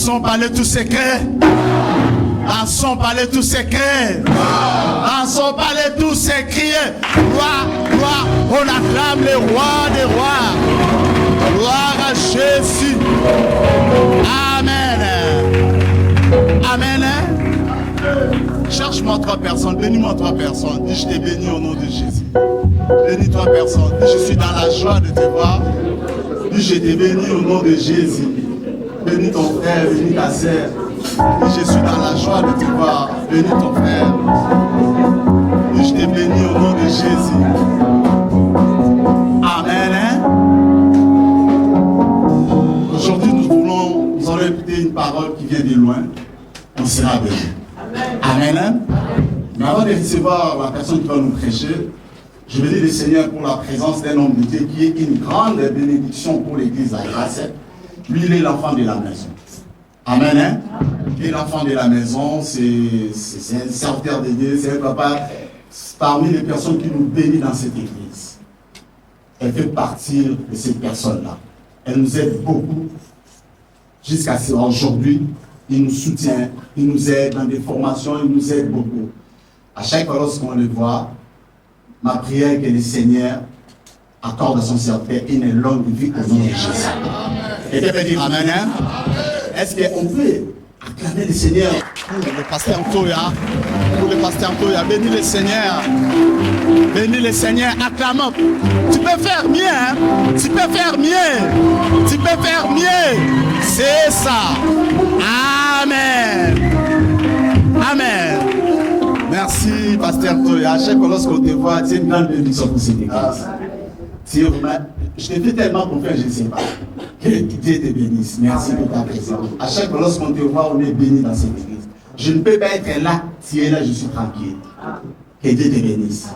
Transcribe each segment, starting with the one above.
Passons par les tout secrets. Passons par les tout secrets. Passons par les tout secrets. Gloire, gloire. On acclame les rois des rois. Gloire à Jésus. Amen. Amen. Cherche-moi 3 personnes. Bénis-moi 3 personnes. Dis, je t'ai béni au nom de Jésus. Bénis 3 personnes. Dis, je suis dans la joie de te voir. Dis, je t'ai béni au nom de Jésus. Bénis ton frère, bénis ta sœur. Dis, je suis dans la joie de te voir. Bénis ton frère. Dis, je t'ai béni au nom de Jésus. Amen. Aujourd'hui, nous allons écouter une parole qui vient de loin. On sera béni. Amen. Mais avant de recevoir la personne qui va nous prêcher, je bénis le Seigneur pour la présence d'un homme de Dieu qui est une grande bénédiction pour l'église à Grasse. Lui, il est l'enfant de la maison. Amen. Il est l'enfant de la maison, c'est un serviteur de Dieu, c'est un papa parmi les personnes qui nous bénissent dans cette église. Elle fait partie de ces personnes-là. Elle nous aide beaucoup. Jusqu'à aujourd'hui, il nous soutient, il nous aide dans des formations, il nous aide beaucoup. À chaque fois lorsqu'on le voit, ma prière est que le Seigneur accorde à son serviteur une longue vie au nom de Jésus. Et tu peux dire Amen. Est-ce qu'on peut acclamer le Seigneur pour le pasteur Antoya? Pour le pasteur Antoya, bénis le Seigneur. Bénis le Seigneur, acclamons. Tu peux faire mieux, hein? Tu peux faire mieux. Tu peux faire mieux. C'est ça. Amen. Amen. Merci, pasteur Antoya. À chaque fois lorsqu'on te voit, tu es une grande bénédiction pour cette église. Je te fais tellement confiance, je ne sais pas. Que Dieu te bénisse. Merci pour ta présence. À chaque fois lorsqu'on te voit, on est béni dans cette église. Je ne peux pas être là. Si tu es là, je suis tranquille. Que Dieu te bénisse.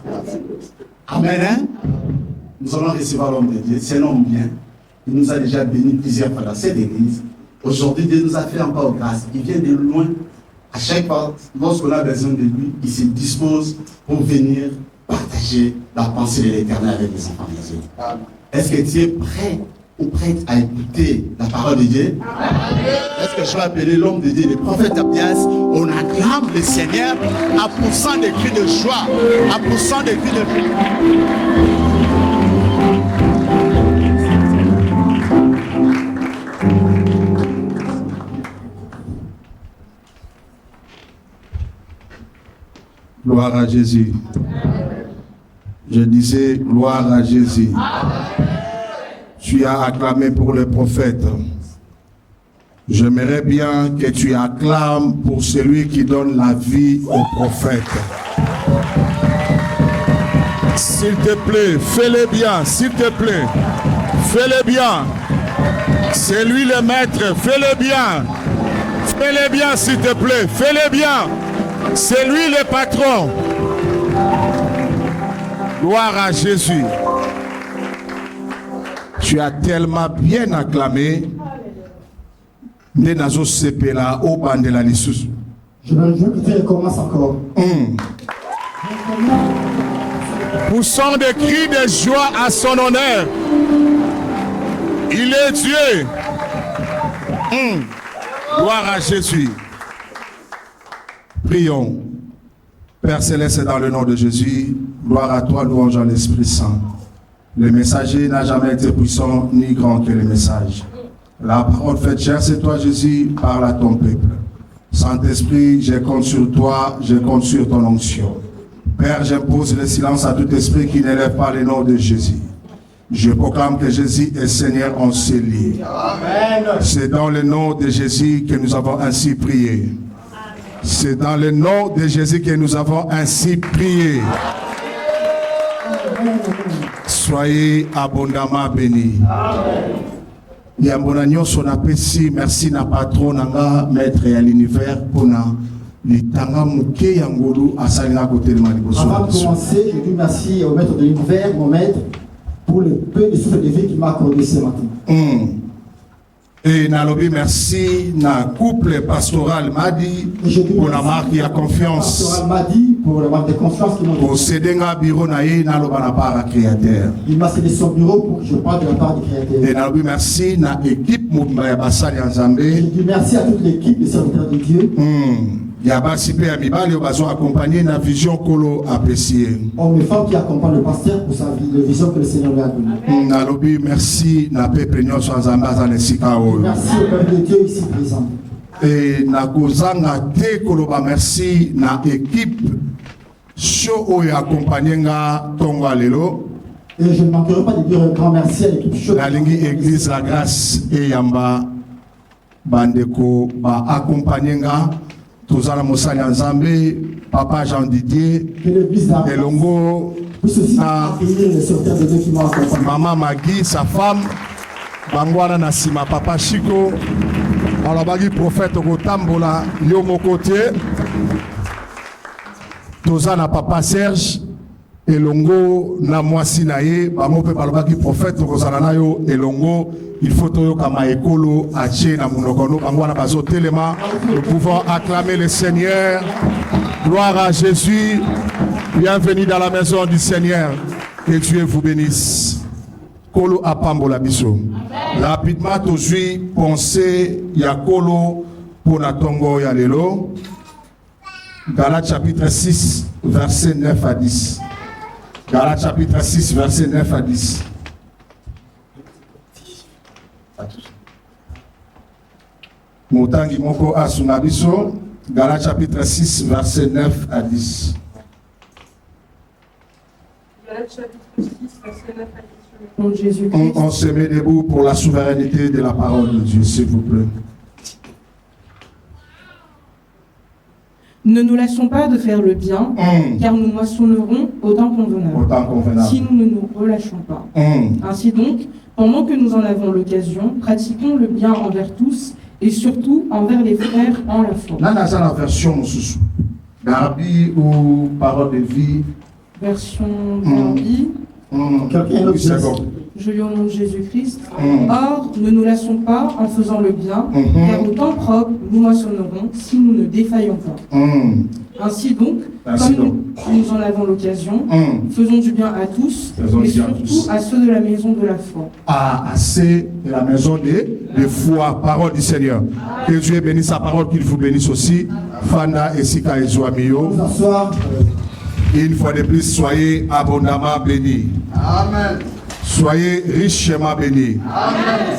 Amen. Hein? Nous allons recevoir l'homme de Dieu. C'est un homme bien. Il nous a déjà bénis plusieurs fois dans cette église. Aujourd'hui, Dieu nous a fait encore grâce. Il vient de loin. À chaque fois, lorsqu'on a besoin de lui, il se dispose pour venir partager la pensée de l'Éternel avec les enfants de Dieu. Est-ce que tu es prêt ou prête à écouter la parole de Dieu? Est-ce que je vais appeler l'homme de Dieu, le prophète Abias? On acclame le Seigneur à poussant des cris de joie, à poussant des cris de joie. Gloire à Jésus. Je disais gloire à Jésus. Tu as acclamé pour le prophète. J'aimerais bien que tu acclames pour celui qui donne la vie au prophète. S'il te plaît, fais-le bien, s'il te plaît. Fais-le bien. C'est lui le maître, fais-le bien. Fais-le bien, s'il te plaît, fais-le bien. C'est lui le patron. Gloire à Jésus. Tu as tellement bien acclamé. Je veux que tu recommences encore. Poussons des cris de joie à son honneur. Il est Dieu. Gloire à Jésus. Prions. Père Céleste, dans le nom de Jésus, gloire à toi, louange à l'Esprit Saint. Le messager n'a jamais été puissant ni grand que le message. La parole faite chair, c'est toi, Jésus, parle à ton peuple. Saint-Esprit, je compte sur toi, je compte sur ton onction. Père, j'impose le silence à tout esprit qui n'élève pas le nom de Jésus. Je proclame que Jésus est Seigneur en ces lieux. C'est dans le nom de Jésus que nous avons ainsi prié. C'est dans le nom de Jésus que nous avons ainsi prié. Soyez abondamment bénis. Merci na patron nanga maître à l'univers pour avant de commencer, je dis merci au maître de l'univers, mon maître, pour le peu de souffle de vie qu'il m'a accordé ce matin. Et nalobi merci na couple pastoral Madi pour la marque de confiance. Pastoral Madi pour la marque de confiance qui m'ont Pour céder un bureau naïe naloba na part créateur. Il m'a cédé son bureau pour que je parle de la part du créateur. Et nalobi merci na équipe Moumba ya Basali Je Nzambe. dis merci à toute l'équipe des serviteurs de Dieu. Ya basi pe ya mibali bazo accompagner na vision kolo apprécié. Hommes et femmes qui accompagnent le pasteur pour sa vie, la vision que le Seigneur lui a donnée. Nalobi merci na peuple nyonso Nzambe azana esika oyo. Merci au peuple de Dieu ici présent. Et na kozanga te koloba merci na équipe show oyo accompagner nga tongo alelo. Et je ne manquerai pas de dire un grand merci à l'équipe chaude. La lingi église la grâce et yamba bandeko ba accompagner nga tozala mosali Nzambe papa Jean Didier Que l'église d'Arc elongo puisse aussi na accueillir les serviteurs de Dieu qui m'ont accompagné. maman Magui sa femme bangwana na sima papa Chico alobaki prophète kotambola yo moko te toza na papa Serge elongo na mwasi na ye bango mpe balobaki prophète kozala na yo elongo il faut toyokama ekolo atie na monoko no bango wana bazotelema. Nous pouvons acclamer le Seigneur. Gloire à Jésus. Bienvenue dans la maison du Seigneur. Que Dieu vous bénisse. Kolo apambola biso. Rapidement tozui pensée ya kolo pona tongo ya lelo. Galates chapitre 6 verset 9 à 10. Galates chapitre 6 verset 9 à 10. Motangi moko asuna biso. Galates chapitre 6 verset 9 à 10. Galates chapitre 6 verset 9 à 10. Jésus-Christ. On se met debout pour la souveraineté de la parole de Dieu, s'il vous plaît. Ne nous lassons pas de faire le bien, car nous moissonnerons au temps convenable, si nous ne nous relâchons pas. Ainsi donc, pendant que nous en avons l'occasion, pratiquons le bien envers tous et surtout envers les frères en la foi. Là, dans la version sous Garbi ou parole de vie. Version Garbi. Je lis au nom de Jésus-Christ. Or, ne nous lassons pas en faisant le bien, car au temps propre, nous moissonnerons si nous ne défaillons pas. Ainsi donc, comme nous en avons l'occasion, faisons du bien à tous, et surtout à ceux de la maison de la foi. À ceux de la maison de foi, parole du Seigneur. Que Dieu bénisse sa parole, qu'il vous bénisse aussi. Fanda et Sika et Zouamio. Une fois de plus, soyez abondamment bénis. Amen. Soyez richement bénis. Amen.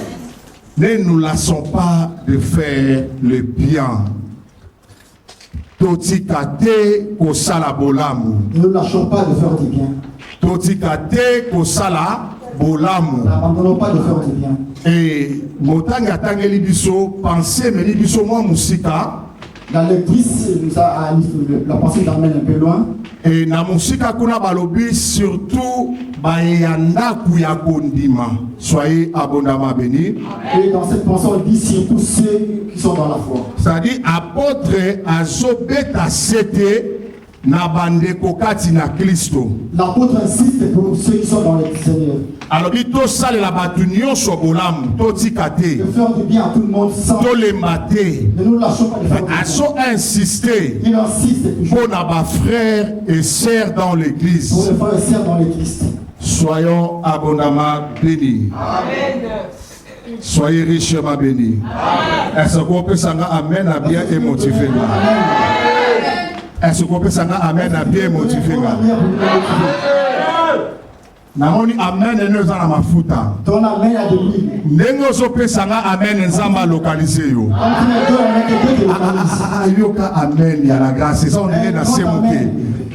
Ne nous lassons pas de faire le bien. Totikate kosala bolamu. Ne nous lâchons pas de faire du bien. Totikate kosala bolamu. N'abandonnons pas de faire du bien. Et motanga tangeli biso, pensez meni biso moi musika. La lectrice, la pensée t'amène un peu loin. Et na musika kuna balobi surtout bayanda kuya kondima. Soyez abondamment bénis. Et dans cette pensée, on dit surtout ceux qui sont dans la foi. C'est-à-dire apôtre azobeta sete na bande kokati na Kristo. L'apôtre insiste pour ceux qui sont dans le Seigneur. Alors dit to sale la batunion so bolam to tikate. De faire du bien à tout le monde sans. To le mater. Ne nous lâchons pas de faire du bien. Aso insister. Il insiste toujours. Pour nos frères et sœurs dans l'église. Pour les frères et sœurs dans l'église. Soyons abondamment bénis. Amen. Soyez richement bénis. Est-ce qu'on peut s'en amen à bien et motiver? Est-ce qu'on peut s'en amen à bien motiver? Namoni amen et nous en mafuta. Ton amen a de l'huile. Nengo sope sanga amen nzamba localisé yo. Yoka amen ya la grâce. Ça on est dans ces mots.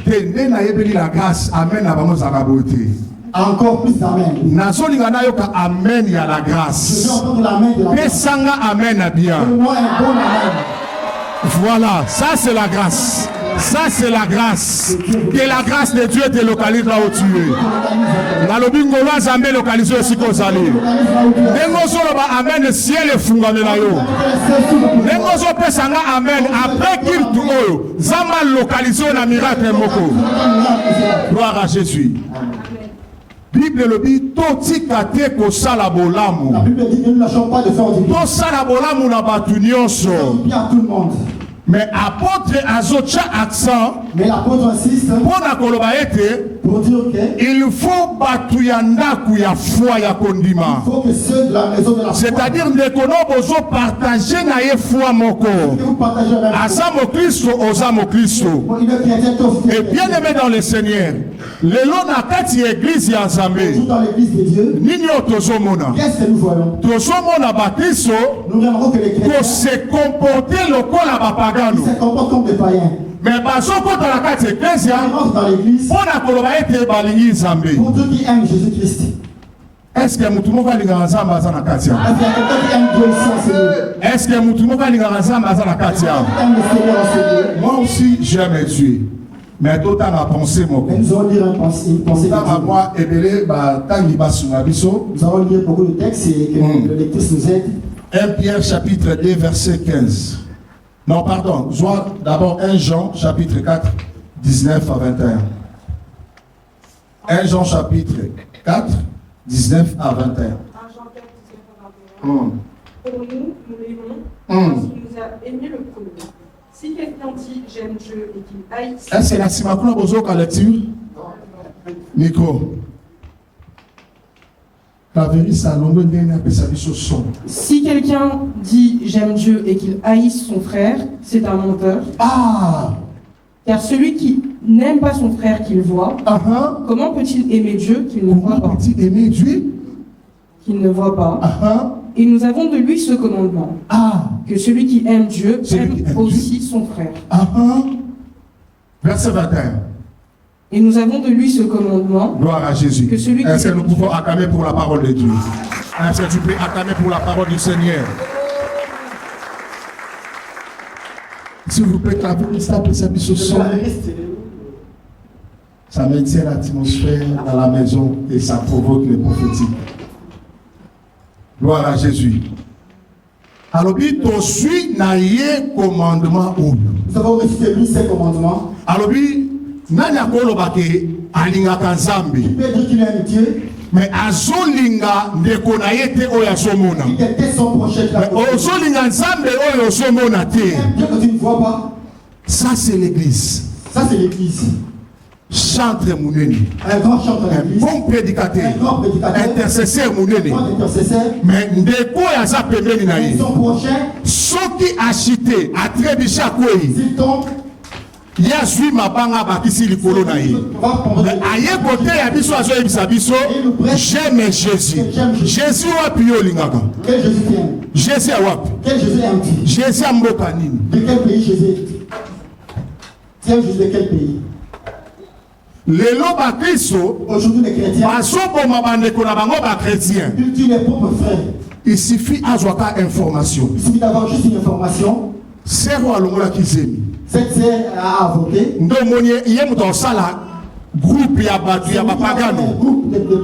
Tende na yebeli la grâce amen na bango zakabote. Encore plus d'amen. Nazolinga na yoka amen ya la grâce. Je veux entendre l'amen de la grâce. Pesanga amen à bien. Donne-moi un bon amen. Voilà, ça c'est la grâce. Ça c'est la grâce. Que la grâce de Dieu te localise là où tu es. La lobingo loa zambe localisé aussi qu'on s'allie. Nengo solo ba amen ciel est fungane na yo. Nengo so pesanga amen après qu'il tuoyo. Zamba localisé na miracle moko. Gloire à Jésus. Bible le dit totika te kosala bolamu. La Bible dit que nous ne lâchons pas de faire du bien. Tosala bolamu na batu nyonso. Du bien à tout le monde. Mais apôtre azocha accent Mais l'apôtre insiste pona koloba ete pour dire que il faut batu ya ndaku ya foi ya kondima. il faut que ceux de la maison de la foi, C'est-à-dire ndekono bozo partager na ye foi moko. que vous partagez la même foi. Asa mo Kristo oza mo Kristo. Il est chrétien, toi aussi, tu es Et bien aimé dans le Seigneur, lelo na kati ya église ya Nzambe. toujours dans l'église de Dieu. Nini otozomona? Qu'est-ce que nous voyons? Tozomona ba Kristo Nous remarquons que les ko chrétiens se comporter lokola ba pagano. se comportent comme des païens. Mais bazokota na kati ya eklezia Ils rentrent dans l'église mpona koloba ete balingi Nzambe. pour ceux qui aiment Jésus-Christ. Est-ce que mutu moko alingaka Nzambe aza na kati ya? Est-ce qu'il y a quelqu'un qui aime Dieu ici en Seigneur? Est-ce que mutu moko alingaka Nzambe aza na kati ya? Qui aime le Seigneur en Seigneur? Moi aussi j'aime Dieu. Mais totanga pensée moko. Mais nous allons lire une pensée de Tanga Dieu. moi ebele batangi basunga biso. Nous allons lire beaucoup de textes et que le lectrice nous aide. 1 Pierre chapitre 2 verset 15. Non, pardon. Soit d'abord 1 Jean chapitre 4, 19 à 21. 1 Jean chapitre 4, 19 à 21. 1 Jean 4, 19 à 21. Pour nous, nous l'aimons parce qu'il nous a aimé le premier. Si quelqu'un dit j'aime Dieu et qu'il haïsse. Est-ce que la Simakuna Bozo a lecture? Nico. La vérité, ça l'ombre d'un peu sa vie sur son. Si quelqu'un dit j'aime Dieu et qu'il haïsse son frère, c'est un menteur. Ah! Car celui qui n'aime pas son frère qu'il voit, comment peut-il aimer Dieu qu'il ne voit pas? Comment peut-il aimer Dieu Qu'il ne voit pas. Et nous avons de lui ce commandement. Que celui qui aime Dieu aime aussi son frère. Verset 21. Et nous avons de lui ce commandement. Gloire à Jésus. Que celui qui Est-ce que aime nous pouvons acclamer pour la parole de Dieu? Est-ce que tu peux acclamer pour la parole du Seigneur? S'il vous plaît, la vérité, ça maintient l'atmosphère dans la maison et ça provoque les prophétiques. Gloire à Jésus. Alors, tu suis naïe commandement ou. Nous avons reçu de lui ces commandements. Alors, nani akolobake alingaka Nzambe. Il peut dire qu'il aime Dieu. Mais azolinga ndeko na ye te oyo azomona. Il était son prochain. Mais ozolinga Nzambe oyo ozomona te. Dieu que tu ne vois pas. Ça c'est l'église. Ça c'est l'église. Chantre Mouneni. Un grand chanteur Un d'église. bon prédicateur. Un grand prédicateur. Intercesseur Mouneni. Un grand intercesseur. Mais ndeko ya za pembeni na ye. Son prochain. Soki achité atrebisha kwei. S'il tombe. Ya zwi mabanga bakisi likolo na ye. Aye kote ya biso azoyebisa biso. J'aime Jésus. Jésus wapi yo lingaka? Quel Jésus tu aimes? Jésus a wapi? Quel Jésus aimes-tu? Jésus a mboka nini? De quel pays Jésus? Tu aimes Jésus de quel pays? Lelo ba Kristo Aujourd'hui les chrétiens. bazoboma bandeko na bango ba chrétien. Ils tuent les propres frères. Il suffit azwaka information. Il suffit d'avoir juste une information. Sero alongola kizemi. Cette sœur a voté. Ndomoni ye muto osala groupe ya batu ya bapagano.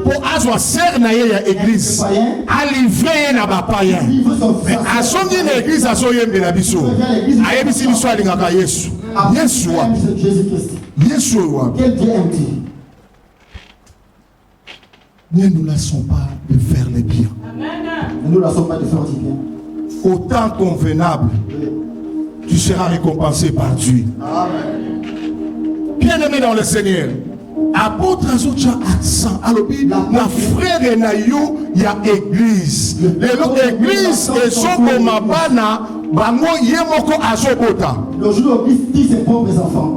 Po azwa ser na ye ya église. Alivre ye na bapaya. Asongi na église azoyembela biso. Ayebisi biso alingaka Yesu. Yesu wa. Yesu wa. Quel Dieu aime-tu? Ne nous laissons pas de faire le bien. Ne nous laissons pas de faire du bien. Au temps convenable, tu seras récompensé par Dieu. Bien-aimé dans le Seigneur, apôtre Azocha accent alobi na frère na yo ya église. L'église ezoboma bana bango ye moko azobota. Le jour où il dit ses propres enfants.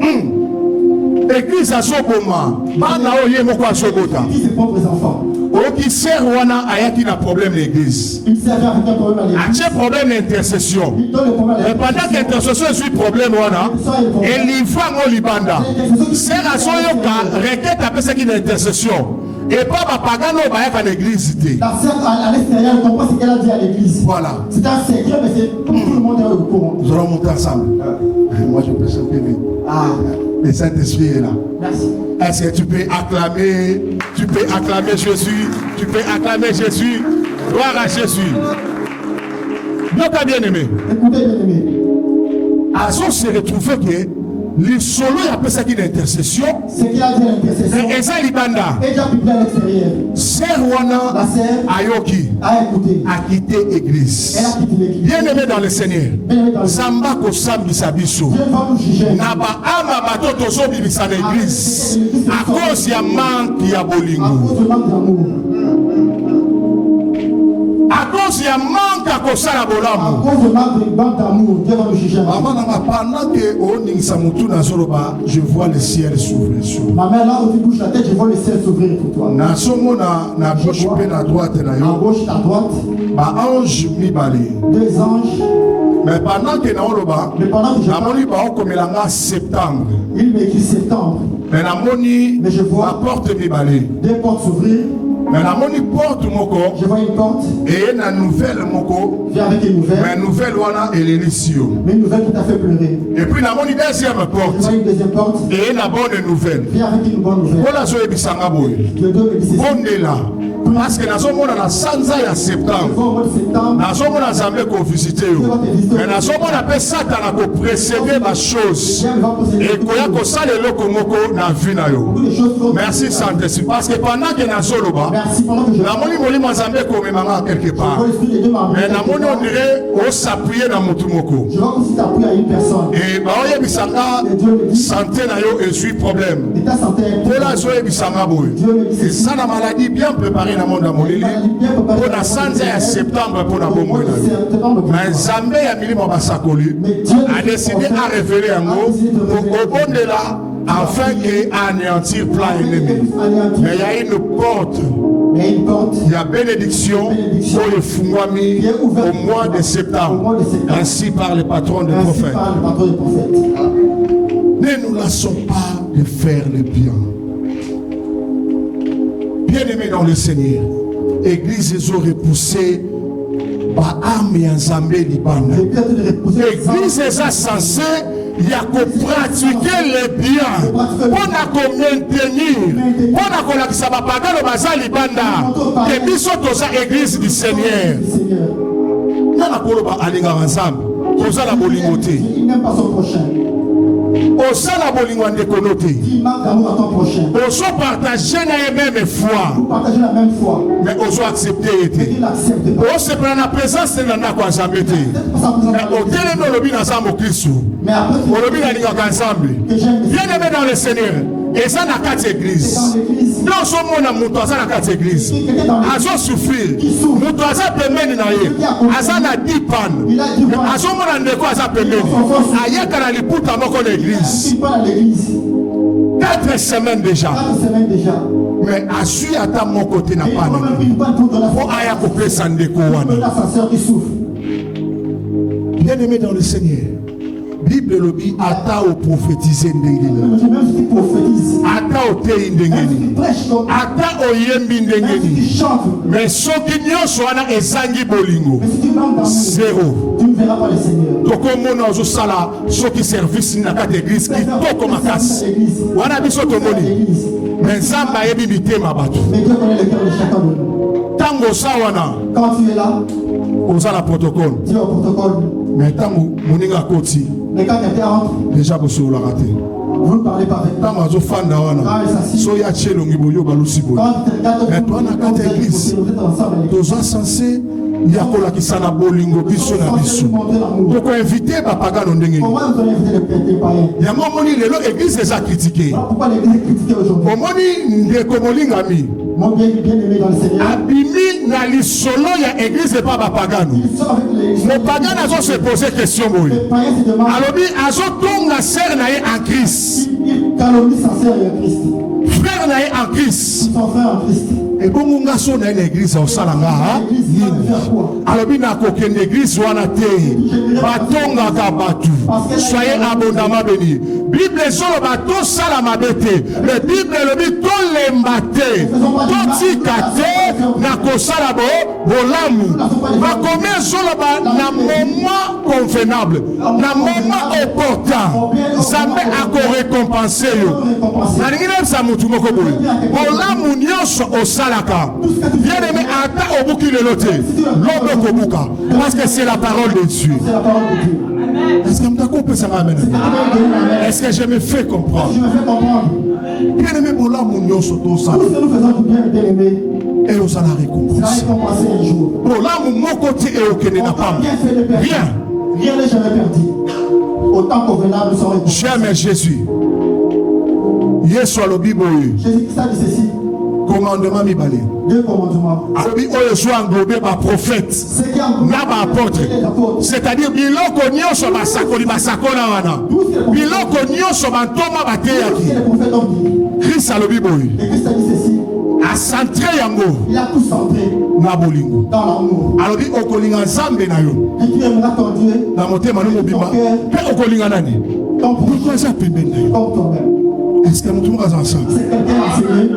Église azoboma bana o ye moko azobota. Il dit ses propres enfants. Oki ser wana ayaki na problème l'église. Il servait avec un problème à l'église. A problème d'intercession. Il donne le problème à Mais l'église. pendant que l'intercession est problème wana, et l'ivant au Libanda, c'est la soyoka requête après ce qui est l'intercession. Et pas pagano bayaka l'église. La sœur à l'extérieur ne comprend pas ce qu'elle a dit à l'église. Voilà. C'est un secret, mais c'est pour tout le monde est au courant. Nous allons monter ensemble. Moi je peux chanter. Le Saint-Esprit est là. Merci. Est-ce que tu peux acclamer Jésus, tu peux acclamer Jésus, gloire à Jésus. Donc bien aimé. Écoutez bien aimé. Azo se retrouve que Le solo il appelle ça une intercession. Ce qu'il a dit à l'intercession. Et ça libanda. Et déjà publié à l'extérieur. Sœur Wana La sœur Ayoki a écouté. a quitté l'église. Elle a quitté l'église. Bien aimé dans le Seigneur. Bien aimé dans le Seigneur. Samba ko sambisa biso. Dieu va nous juger. Na ba ama bato tozo bibisa na l'église. À cause ya manque ya À bolingo. cause du manque d'amour. À cause ya manque à kosala À bolamu. cause du manque d'amour, Dieu va nous juger. Maman nanga pendant que o ningisa mutu na zoloba, je vois le ciel s'ouvrir sur. Ma mère, là où tu bouges la tête, je vois le ciel s'ouvrir pour toi. Na songo na gauche pe na droite na À yo. gauche, à droite, Ba ange mibale. 2 anges. Mais pendant que na oloba, Mais pendant que je na parle, moni ba okomelanga septembre. il m'écrit septembre. Mais na moni Mais je vois la porte mibale. 2 portes s'ouvrir. Mais na moni porte moko Je vois une porte. et na nouvelle moko. Viens avec une nouvelle. Mais nouvelle wana elelisio. Mais une nouvelle qui t'a fait pleurer. Et puis na moni deuxième Je porte vois une deuxième porte. et na bonne nouvelle. Viens avec une bonne nouvelle. Voilà zo ebisanga boy. Le 2 me dit c'est Ondela. Parce que nazomona na sanza ya au septembre. mois de septembre. Nazomona Nzambe ko visiter yo. Mais nazomona pe Satan ko précéder ma chose. Dieu va posséder Et koya ko sala eloko moko na vie na yo. beaucoup de choses. Merci Saint-Esprit parce que pendant que nazoloba Merci pendant que je namoni molimo Nzambe ko memanga quelque part. vois l'esprit de Dieu m'a Mais namoni on dirait o s'appuyer na mutu moko. Je vois comme si tu appuies à une personne. Et ba oyebisanga santé na yo ezui problème. Et ta santé est Voilà zo ebisanga boy. Et ça la maladie bien préparée na monde molili. Pour la santé à septembre pour la bombe. Mais Nzambe ya milimo basakoli a décidé à révéler un mot au bon de là afin d'anéantir plein ennemi. Mais il y a une porte. Mais une porte. Il y a bénédiction pour le Fungwami au mois de septembre, ainsi par le patron des Ainsi prophètes. par le patron des prophètes. Ne nous lassons pas de faire le bien. Bien-aimés dans le Seigneur, Église ils ont repoussé Baam et Nzambe Libana. J'ai bien de repousser les Église est censée il y a que pratiquer le bien pour maintenir pour que ça va pas dans le bazar libanda et biso toza église du Seigneur Seigneur. nana koloba alinga ensemble toza la bolingo te Il n'aime pas son prochain. osala bolingo ndeko no te Il manque d'amour à ton prochain. ozo partager na ye même foi Vous partagez la même foi. mais ozo accepter ye Mais te il n'accepte pas. osepela na présence na ndako ya Nzambe te Peut-être pas ça vous mais a otelemi olobi naza mokristu Mais après, olobi nalingaka Nzambe que j'aime le bien aimé dans le Seigneur eza na kati ya C'est église dans l'église. nde ozomona moto aza na kati ya église azosouffrir moto aza pembeni na ye aza na 10 pane azomona ndeko aza pembeni ayaka na liputa moko na église Il parle à l'église. 4 semaines déjà 4 semaines déjà. mais azwi ata moko te na Et il pane prend même une panne pour donner à po aya kopesa ndeko wana sa sœur qui souffre. bien aimé dans le Seigneur Bible lobi ata oprophétise ndenge nini Même si tu prophétises, ata oteyi ndenge même si nini tu prêches, donc, ata oyembi ndenge même si nini tu chantes, mais soki nyonso wana ezangi bolingo mais si tu manques d'amour, zéro tu ne verras pas le Seigneur. tokomona ozosala soki service na kati ya église kitoko makasi wana biso tomoni me nzambe ayebi mitema bato Mais Dieu connaît le cœur de chacun de nous. ntango oza wana Quand tu es là, oza na protocole tu es au protocole. me ntango moninga akoti Mais quand quelqu'un entre, deja bosololaka te vous ne parlez pas avec lui. ntango azofanda wana so ya tie elongi boyo balusi boye Quand tu regardes, Mais toi, na kati ya église, vous êtes ensemble à l'église. toza sanse ya kolakisa na bolingo biso na biso tokoinvite bapagano ndenge nini Comment vous allez inviter les païens? yango omoni lelo église eza kritike Pourquoi l'église est critiquée aujourd'hui? omoni ndeko molingami Mon bien-aimé dans le Seigneur, abimi na lisolo ya église epa bapagano il sort avec l'église. mopagano azose pose question boye Les païens se demandent, alobi azotonga sere na ye en Christ il calomnie sa sœur et en Christ. frère na ye en Christ Son frère en Christ. ebongo nga so na ye na église osala nga nini alobi nakokende église wana te batongaka bato soye abondama béni bible ezoloba tosala mabe te me bible elobi tolemba te totika te na kosala bolamu bakomi ezoloba na moment convenable na moment opportun nzambe akorekompense yo nalingi nayebisa motu moko boye bolamu nyonso osalaka bien aimé ata obuki lelo te lobe kobuka parce que c'est la parole de Dieu C'est la parole de Dieu. est-ce que mutako Est-ce que je me fais comprendre? Je me fais comprendre. Bien-aimé, pour l'amour, nous sommes tous ça. Tout ce que nous faisons du bien, bien-aimé, Et nous allons sera récompenser. récompensé un jour. Pour l'amour, mon côté est au Kenya n'a pas. Rien fait de perdu. Rien. Rien n'est jamais perdu. Autant convenable sont récompensés. J'aime Jésus. Yesu alobi boye. Jésus-Christ a dit ceci. Commandement mibale. 2 commandements. Alobi oyo so englobé ba prophète. Ce qui englobe Na ba apôtre. les apôtres. C'est-à-dire biloko nyonso basakoli basakona wana. Biloko nyonso bantoma Tout ce bateyaki. que les prophètes ont dit. Christ alobi boye. Et Christ a dit ceci. A centré yango Il a tout centré na bolingo. dans l'amour. Alobi okolinga nzambe na yo. Et tu aimeras ton Dieu Na motema no mobimba. Pe okolinga nani? ton Pourquoi prochain ça pembeni na yo? comme toi-même. Est-ce que nous sommes ensemble? C'est quelqu'un enseigné.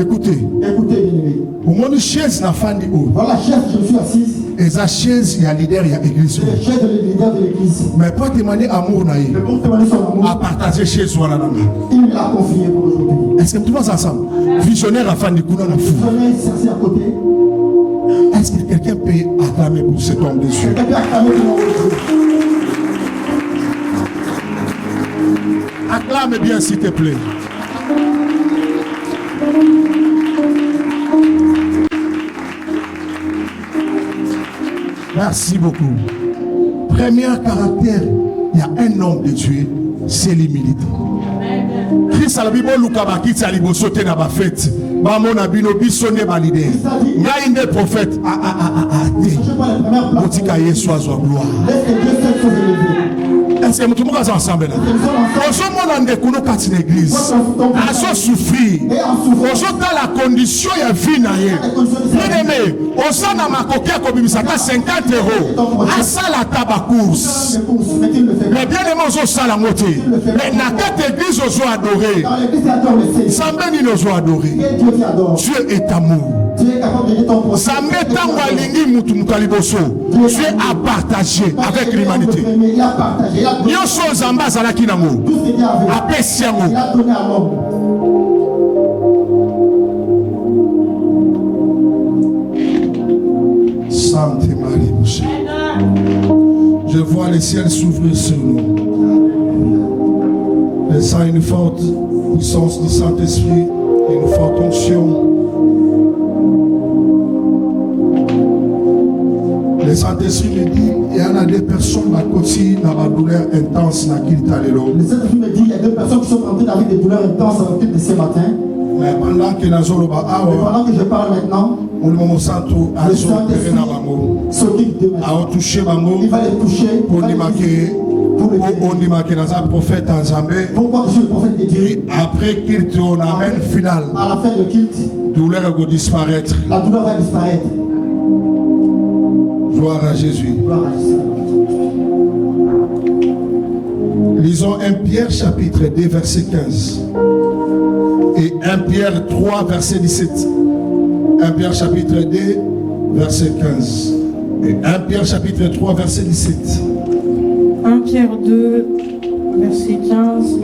Écoutez, Écoutez, bien-aimé. au moins une chaise na fandi o. Voilà la chaise, je me suis assise. Et sa chaise, il y a leader, il y a église. C'est la chaise de leader de l'église. Mais pas témoigner amour na ye. Mais pour témoigner son amour, À partager chez soi là. il me l'a confié pour aujourd'hui. Est-ce que nous sommes ensemble? Visionnaire à fandi kuna na fou. Venez chercher à côté. Est-ce que quelqu'un peut acclamer pour cet homme de Dieu? Quelqu'un peut acclamer le nom de Dieu. Acclame bien s'il te plaît. Merci beaucoup. Premier caractère, il y a un homme de Dieu, c'est l'humilité. Christ a la Bible Luka bakiti alibo sote na ba fête. Ba mona bino bisone ba leader. Ngai nde prophète. Je prends les premières places. Botika Yesu azwa gloire. Laisse que Dieu seul soit élevé. Est-ce que nous sommes ensemble là? Nous sommes ensemble. Ozomona ndekuno kati na église. Azo souffrir. Et en souffrant. Ozota la condition ya vie na ye. Bien-aimé, osana makoki akobimisaka 50 €. Asala taba course. Les courses, mais tu ne le fais pas. Mais bien-aimé ozosala ngo te. Mais na kati église ozo adorer. Dans l'église, tu adores le Seigneur. Sambe nini ozo adorer. Et Dieu t'adore. Dieu est amour. Tu es capable de dire ton prochain. Sambe tango alingi mutu mutaliboso. Dieu a partagé avec l'humanité. Il a partagé. Il a donné Nyonso nzambe azalaki nango. tout ce qu'il y avait. Apesi Il yango. a donné à l'homme. Sainte Marie, mon cher. Je vois le ciel s'ouvrir sur nous. Laissant une forte puissance du Saint-Esprit, une forte onction. Le Saint-Esprit me dit, il y en a des personnes à côté dans ma douleur intense dans qui talelo. Le Saint-Esprit me dit, il y a 2 personnes qui sont entrées avec des douleurs intenses à partir de ce matin. Mais pendant que nous sommes Et pendant que je parle maintenant, le moment santo a le Saint-Esprit s'occupe de a maintenant. touché bango Il va les toucher. Il pour va les visiter, pour les on aider. dit que dans un prophète en Zambé. Pourquoi je suis le prophète de Dieu? Et après qu'il tourne amène final, À la fin de culte, douleur va disparaître. la douleur va disparaître. Gloire à Jésus. Gloire à Jésus. Lisons 1 Pierre chapitre 2 verset 15 et 1 Pierre 3 verset 17. 1 Pierre chapitre 2 verset 15 et 1 Pierre chapitre 3 verset 17. 1 Pierre 2, verset 15.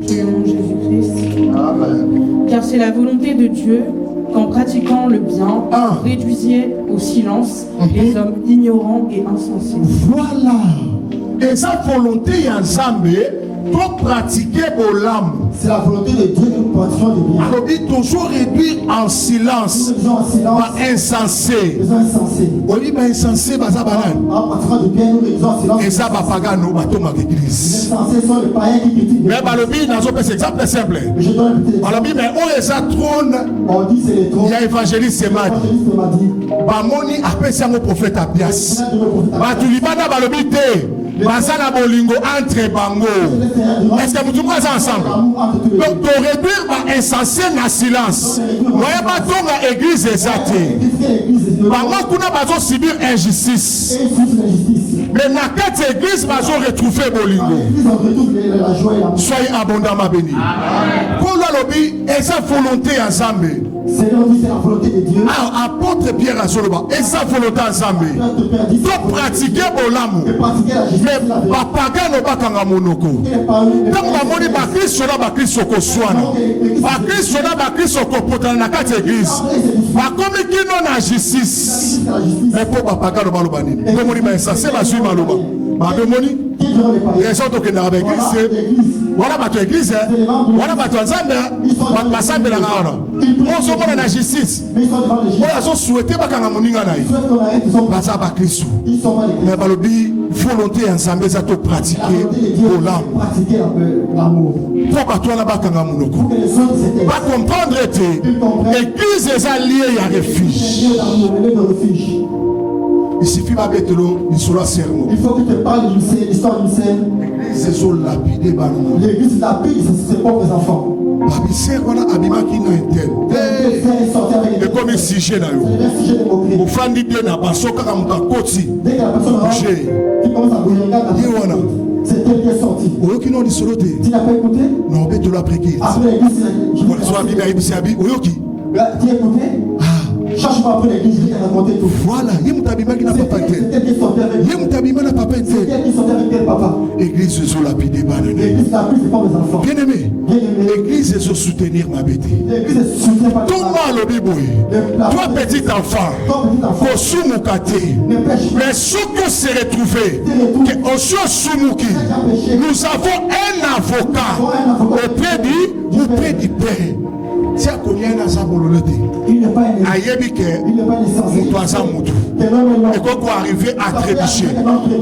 Prions Jésus-Christ. Amen. Car c'est la volonté de Dieu qu'en pratiquant le bien, vous réduisiez au silence les hommes ignorants et insensés. Voilà. Et sa volonté en Zambé pour pratiquer au l'âme. C'est la volonté de Dieu que nous pratiquions le bien. Alors dit toujours réduire en silence. Nous faisons en silence Pas insensé. les uns insensés. Oli ba insensé baza banane. En pratiquant le bien, nous réduisons en silence. Et ça va pas gagner bateau ma Les église. insensés sont les païens qui critiquent. Mais balobi nazo pesa exemple simple. Je donne un petit exemple. Balobi mais on les a trône. On dit c'est les trônes. Il y a évangéliste Semadi. L'évangéliste m'a dit. Bamoni apesa ngo prophète Abias. Il y a de nos prophètes. Batu libana balobi te. Baza na bolingo entre bango. Est-ce que vous trouvez ça ensemble? L'amour entre tous les deux. Donc, pour réduire ma insensé na silence. Voyez pas ton église exacte. L'église est Bango kuna bazo subir injustice. et souffre l'injustice. Mais na quatre églises bazo retrouver bolingo. L'église on retrouve la joie et l'amour. Soyez abondamment bénis. Pour l'alobi, et sa volonté ensemble. Seigneur dit c'est la volonté de Dieu. Apôtre Pierre Azoloba, et sa volonté ensemble. Notre Père dit Donc pratiquer bolamu. de pratiquer la justice. Mais bapaga no bakanga monoko. Ntango bamoni bakristo na bakristo koswana bakristo na bakristo kopotana na kati ya église bakomi kino na justice mais mpo bapaga no baloba nini bomoni baesase bazwi maloba babemoni raison de que dans l'église, voilà ma église, voilà ma ensemble, ma sable la rana. On se voit dans la justice. On a souhaité pas qu'on a mon ingana. Pas ça pas Christ. Mais par le dit volonté ensemble ça te pratiquer pour l'âme. Pourquoi toi là bas qu'on a mon oko? Pas comprendre que l'église est alliée à refuge. Il suffit pas mettre l'eau, il sera serment. Il faut que tu te parles de l'histoire d'une scène. L'église est lapidée. L'église lapide ses propres enfants. Babi sert voilà abima qui n'a intel. Et comme un sujet là yo. Au fan dit bien na basoka comme ta koti. Dès que la personne qui commence à bouger, regarde. C'est elle qui est sortie. Oyo qui non di solo te. Tu n'as pas écouté? Non, mais tu l'as préqué. Après l'église, je vais soit bien ici abi. Oyo qui? Tu as écouté? Cherche-moi après l'église, je vais te raconter tout. Voilà, il y a mon tabima qui n'a pas été. Il y a mon tabima n'a pas été. C'est elle qui sortait avec elle, papa. Église est lapidée. L'église lapide, c'est pas mes enfants. Bien aimé. L'église est soutenir ma bête. L'église est soutenir par les enfants. Toi, le biboué. Toi, petit enfant. Pour soumoukaté. Mais ce que s'est retrouvé, que Osio Soumouki, nous avons un avocat auprès du Père. Tiens, combien il n'est pas un et qu'on peut arriver à trébucher.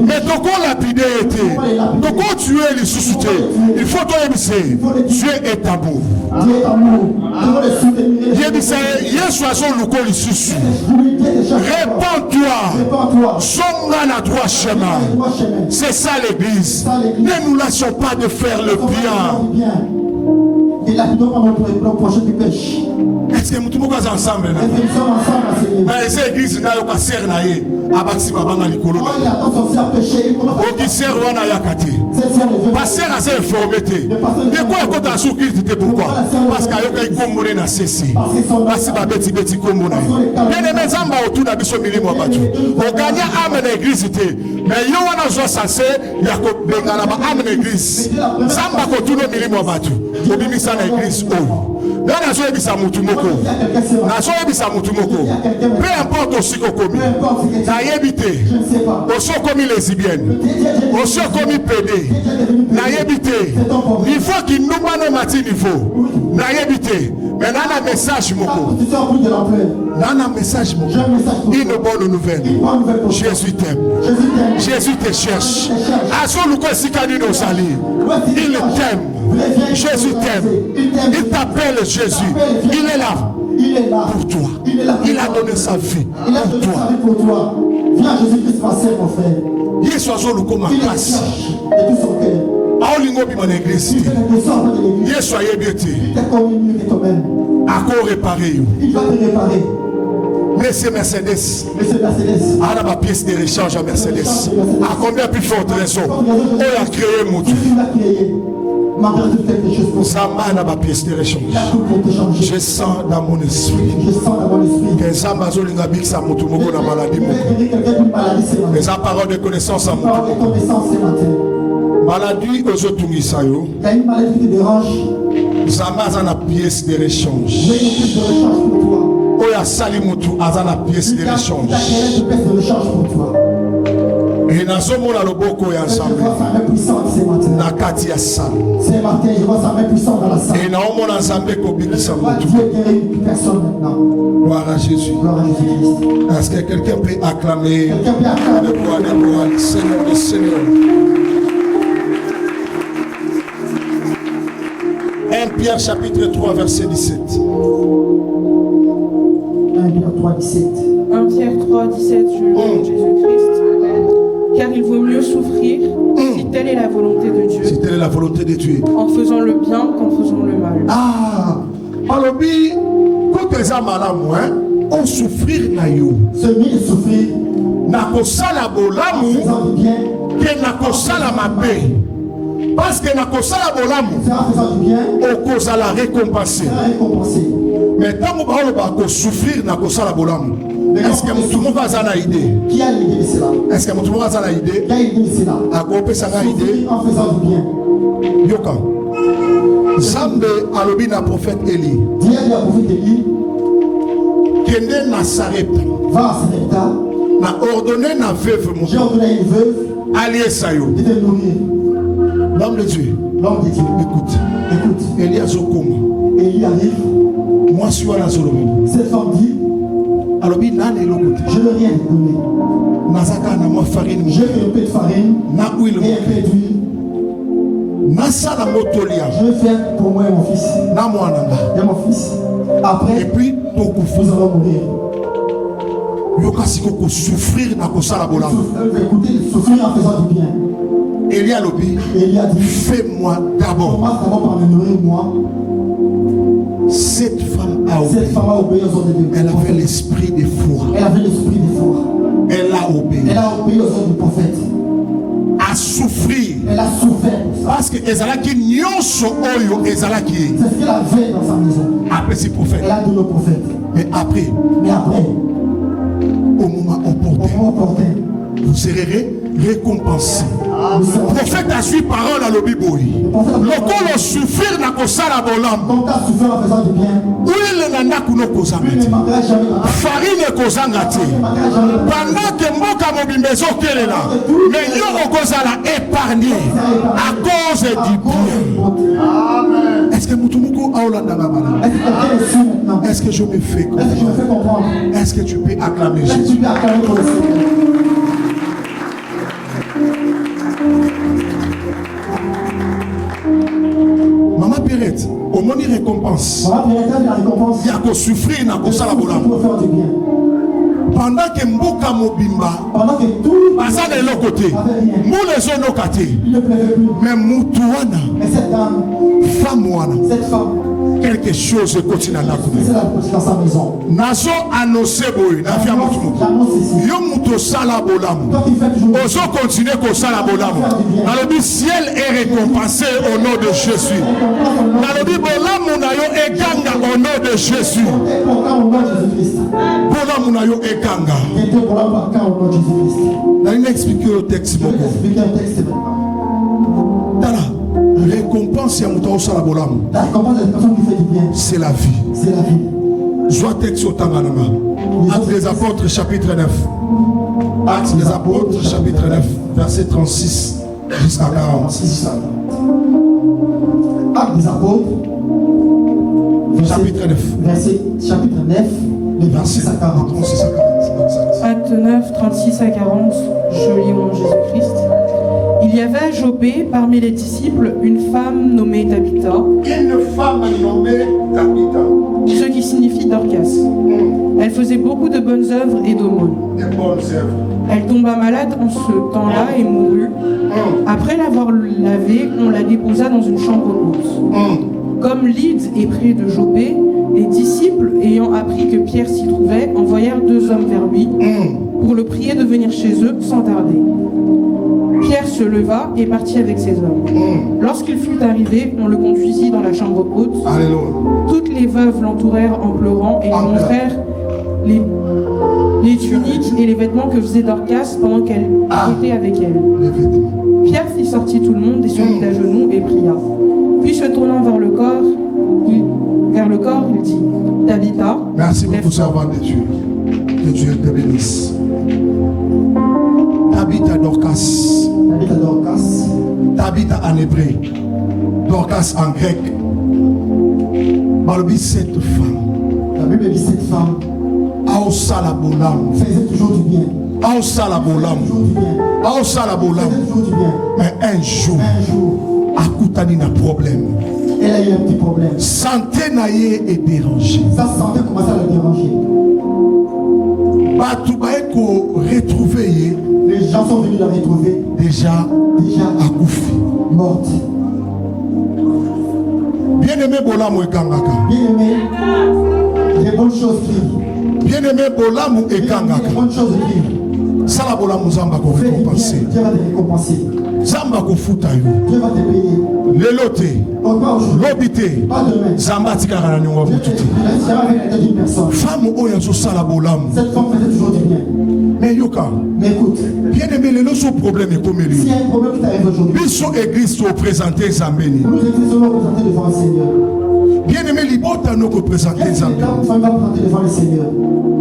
Mais donc on lapidé était. Donc on tuer les sous-soutés. Il faut toi émisser. Dieu est amour. Répands-toi. Songa à droit chemin. C'est ça l'église. Ne nous lâchons pas de faire le bien. Et là, nous avons notre projet du pêche. Est-ce que nous sommes ensemble? Mais c'est l'église, nous avons passé à y abattre ma banque à l'école. On dit sert wana yakati. Passer à cette informité. De quoi quand tu as souffert, c'était pourquoi? Parce qu'il y a eu comme on a cessé. Parce que beti beti comme on a. Bien aimé zamba autour de biso milimo batu. On gagne âme l'église était. Mais yo wana zo sensé yako bengala ba âme l'église. Zamba ko tout no milimo batu. Obimisa na église oh. Là na zo ebisa mutu moko. Na zo ebisa mutu moko. Peu importe aussi ko komi. Na yebité. Oso komi lesbienne. Oso komi PD. Na yebité. Il faut qu'il nous mane mati niveau. Na yebité. Mais dans un message moko. Dans un message moko. Une bonne nouvelle. Jésus t'aime. Jésus te cherche. Aso luko sikani no sali. Il t'aime. Jésus t'aime. Il t'appelle Jésus. Il est là pour toi. Il a donné sa vie pour toi. Viens Jésus-Christ passer mon frère. Il est soiseau le comme ma classe. De tout son cœur. Aolingo bi mon église. Il est soyez bien. Encore réparé. Il va te réparer. Monsieur Mercedes. À la pièce de rechange à Mercedes. À combien plus forte raison? On a créé mon Dieu. Samba n'a pas pièce de rechange. Je sens dans mon esprit que Samba Zolinga Big Samotumoko na maladie. Mais sa parole de connaissance à mon maladie aux autres Tungisayo. Il y a une maladie qui te dérange. Samba a une pièce de rechange. J'ai une pièce de rechange pour toi. Oya Salimutu a une pièce de rechange. Il y a une pièce de rechange pour toi. Et dans ce monde, le boko est ensemble. Na kati ya salle. Ce matin, je vois sa main puissante dans la salle. Et dans le monde ensemble, Dieu guérit personne maintenant. Gloire à Jésus. Gloire à Jésus-Christ. Est-ce que quelqu'un peut acclamer le Seigneur, le Seigneur? 1 Pierre chapitre 3 verset 17. 1 Pierre 3, 17. 1 Pierre 3, 17, je le nom de Jésus-Christ. Car il vaut mieux souffrir, si telle est la volonté de Dieu, si telle est la volonté de Dieu, en faisant le bien qu'en faisant le mal. Ah, Palobi, quand les hommes à la moins, on souffrir na yo. Celui qui souffrir, na kosala bolamu, que na kosala mabe. Parce que na kosala bolamu, on cause la récompenser. Mais tant que vous souffrir na kosala bolamu. Est-ce que tout le monde a une idée? Qui a l'idée de cela? Est-ce que tout le monde a une idée? Qui a l'idée de cela? À quoi peut ça idée? En faisant du bien. Yoka. Zambe alobi na prophète Eli. Dieu a dit à prophète Eli. Kende na Sarepta. Va à Sarepta. Na ordonné na veuve. J'ai ordonné à une veuve. Allié Sayo. De te nourrir. L'homme de Dieu. L'homme de Dieu. Écoute. Écoute. Élie Azokoma. Élie arrive. Moi, je suis à la Solomon. Cette femme dit, alors, je ne veux rien donner. J'ai fait un peu de farine et un peu d'huile. Je vais faire pour moi et mon fils. Et mon fils. Après, et puis, nous allons mourir. souffrir Écoutez, souffrir en faisant du bien. Élie a dit, fais-moi d'abord. Commence d'abord par me nourrir moi. Cette femme a obéi aux ordres de Dieu. Elle avait l'esprit de foi. Elle avait l'esprit de foi. Elle a obéi. Elle a obéi aux ordres du prophète. À souffrir. Elle a souffert. Parce que Ezalaki nyonso oyo Ezalaki. C'est ce qu'elle avait dans sa maison. Après ces prophètes. Elle a donné au prophète. Mais après. Au moment opportun. Vous serez récompensé. Le prophète a suivi parole à l'obiboui. Le col souffrir n'a qu'au salabolam. Quand tu as souffert en faisant du bien. Où il n'en a qu'une cause. Farine est cause engagée. Pendant que Moka Mobimbezo qu'elle est là. Mais yo au cause à la épargné. À cause du bien. Amen. Est-ce que Moutoumoukou a Olanda Babala? Est-ce que je me fais comprendre? Est-ce que tu peux acclamer Jésus? Maman Pirette, au moins il récompense. Il y a qu'à souffrir, il y a qu'à salabolam. Pendant que Mboka Mobimba, ça de l'autre côté, nous les zones au côté, mais Moutouana, femme, quelque chose continue à la maison. Nazo annoncé boy, na fia mutumu. Yo muto sala bolam. Ozo continuer ko sala bolam. Dans le ciel est récompensé au nom de Jésus. Dans le bolam na yo ekanga au nom de Jésus. Bolam na yo ekanga. Na il explique le texte beaucoup. Tala. Récompense à Mouta Osala Bolam. La récompense de la personne qui fait du bien. C'est la vie. C'est la vie. Joie texte au Tanganama. Actes des apôtres chapitre 9. Actes des apôtres chapitre 9 verset 36 jusqu'à 40. Actes des apôtres chapitre 9. Chapitre 9 verset 36 à 40. Acte 9, 36 à 40. Je lis au nom de Jésus-Christ. Il y avait à Jopé, parmi les disciples, une femme nommée Tabitha. Une femme nommée Tabitha. Ce qui signifie Dorcas. Elle faisait beaucoup de bonnes œuvres et d'aumônes. Elle tomba malade en ce temps-là et mourut. Après l'avoir lavée, on la déposa dans une chambre haute. Comme Lyde est près de Jopé, les disciples, ayant appris que Pierre s'y trouvait, envoyèrent 2 hommes vers lui pour le prier de venir chez eux sans tarder. Pierre se leva et partit avec ses hommes. Lorsqu'il fut arrivé, on le conduisit dans la chambre haute. Alléluia. Toutes les veuves l'entourèrent en pleurant et lui montrèrent les tuniques et les vêtements que faisait Dorcas pendant qu'elle était avec elle. Pierre fit sortir tout le monde et se mit à genoux et pria. Puis se tournant vers le corps, il dit, Tabitha, merci beaucoup, servant de Dieu. Que Dieu te bénisse. Tabitha Dorcas. Tabitha Dorcas. Tabitha en hébreu. Dorcas en grec. Balbi cette femme. La Bible dit cette femme. Aosala bolam. Faisait toujours du bien. Aosala bolam. Aosala bolam. Faisait toujours du bien. Mais un jour. Akutani na problème. Elle a eu un petit problème. Santé naïe est dérangée. Sa santé commençait à la déranger. Batoubaeko retrouvé. Les gens sont venus la retrouver. Déjà akoufi. Morte. Bien-aimé Bolamou Ekangaka. Bien-aimé, les bonnes choses vivent. Bien-aimé Bolamou Ekangaka. Les bonnes choses vivent. Sala Bolamou Zamba ko récompenser. Dieu va te récompenser. Zamba ko futa yo. Dieu va te payer. Leloté. Lobité. Pas demain. Zamba tikara na nyonga mututi. Tu seras avec la tête d'une personne. Femme oyo zo sala Bolamou. Cette femme faisait toujours du bien. Mais yoka. Mais écoute. Bien-aimé le so problème est comme lui. S'il y a un problème qui t'arrive aujourd'hui. Biso église to présenter Zambeni. Nous églises nous présenter devant le Seigneur. Bien-aimé, libota nous que présenter Zambé. Quand va présenter devant le Seigneur.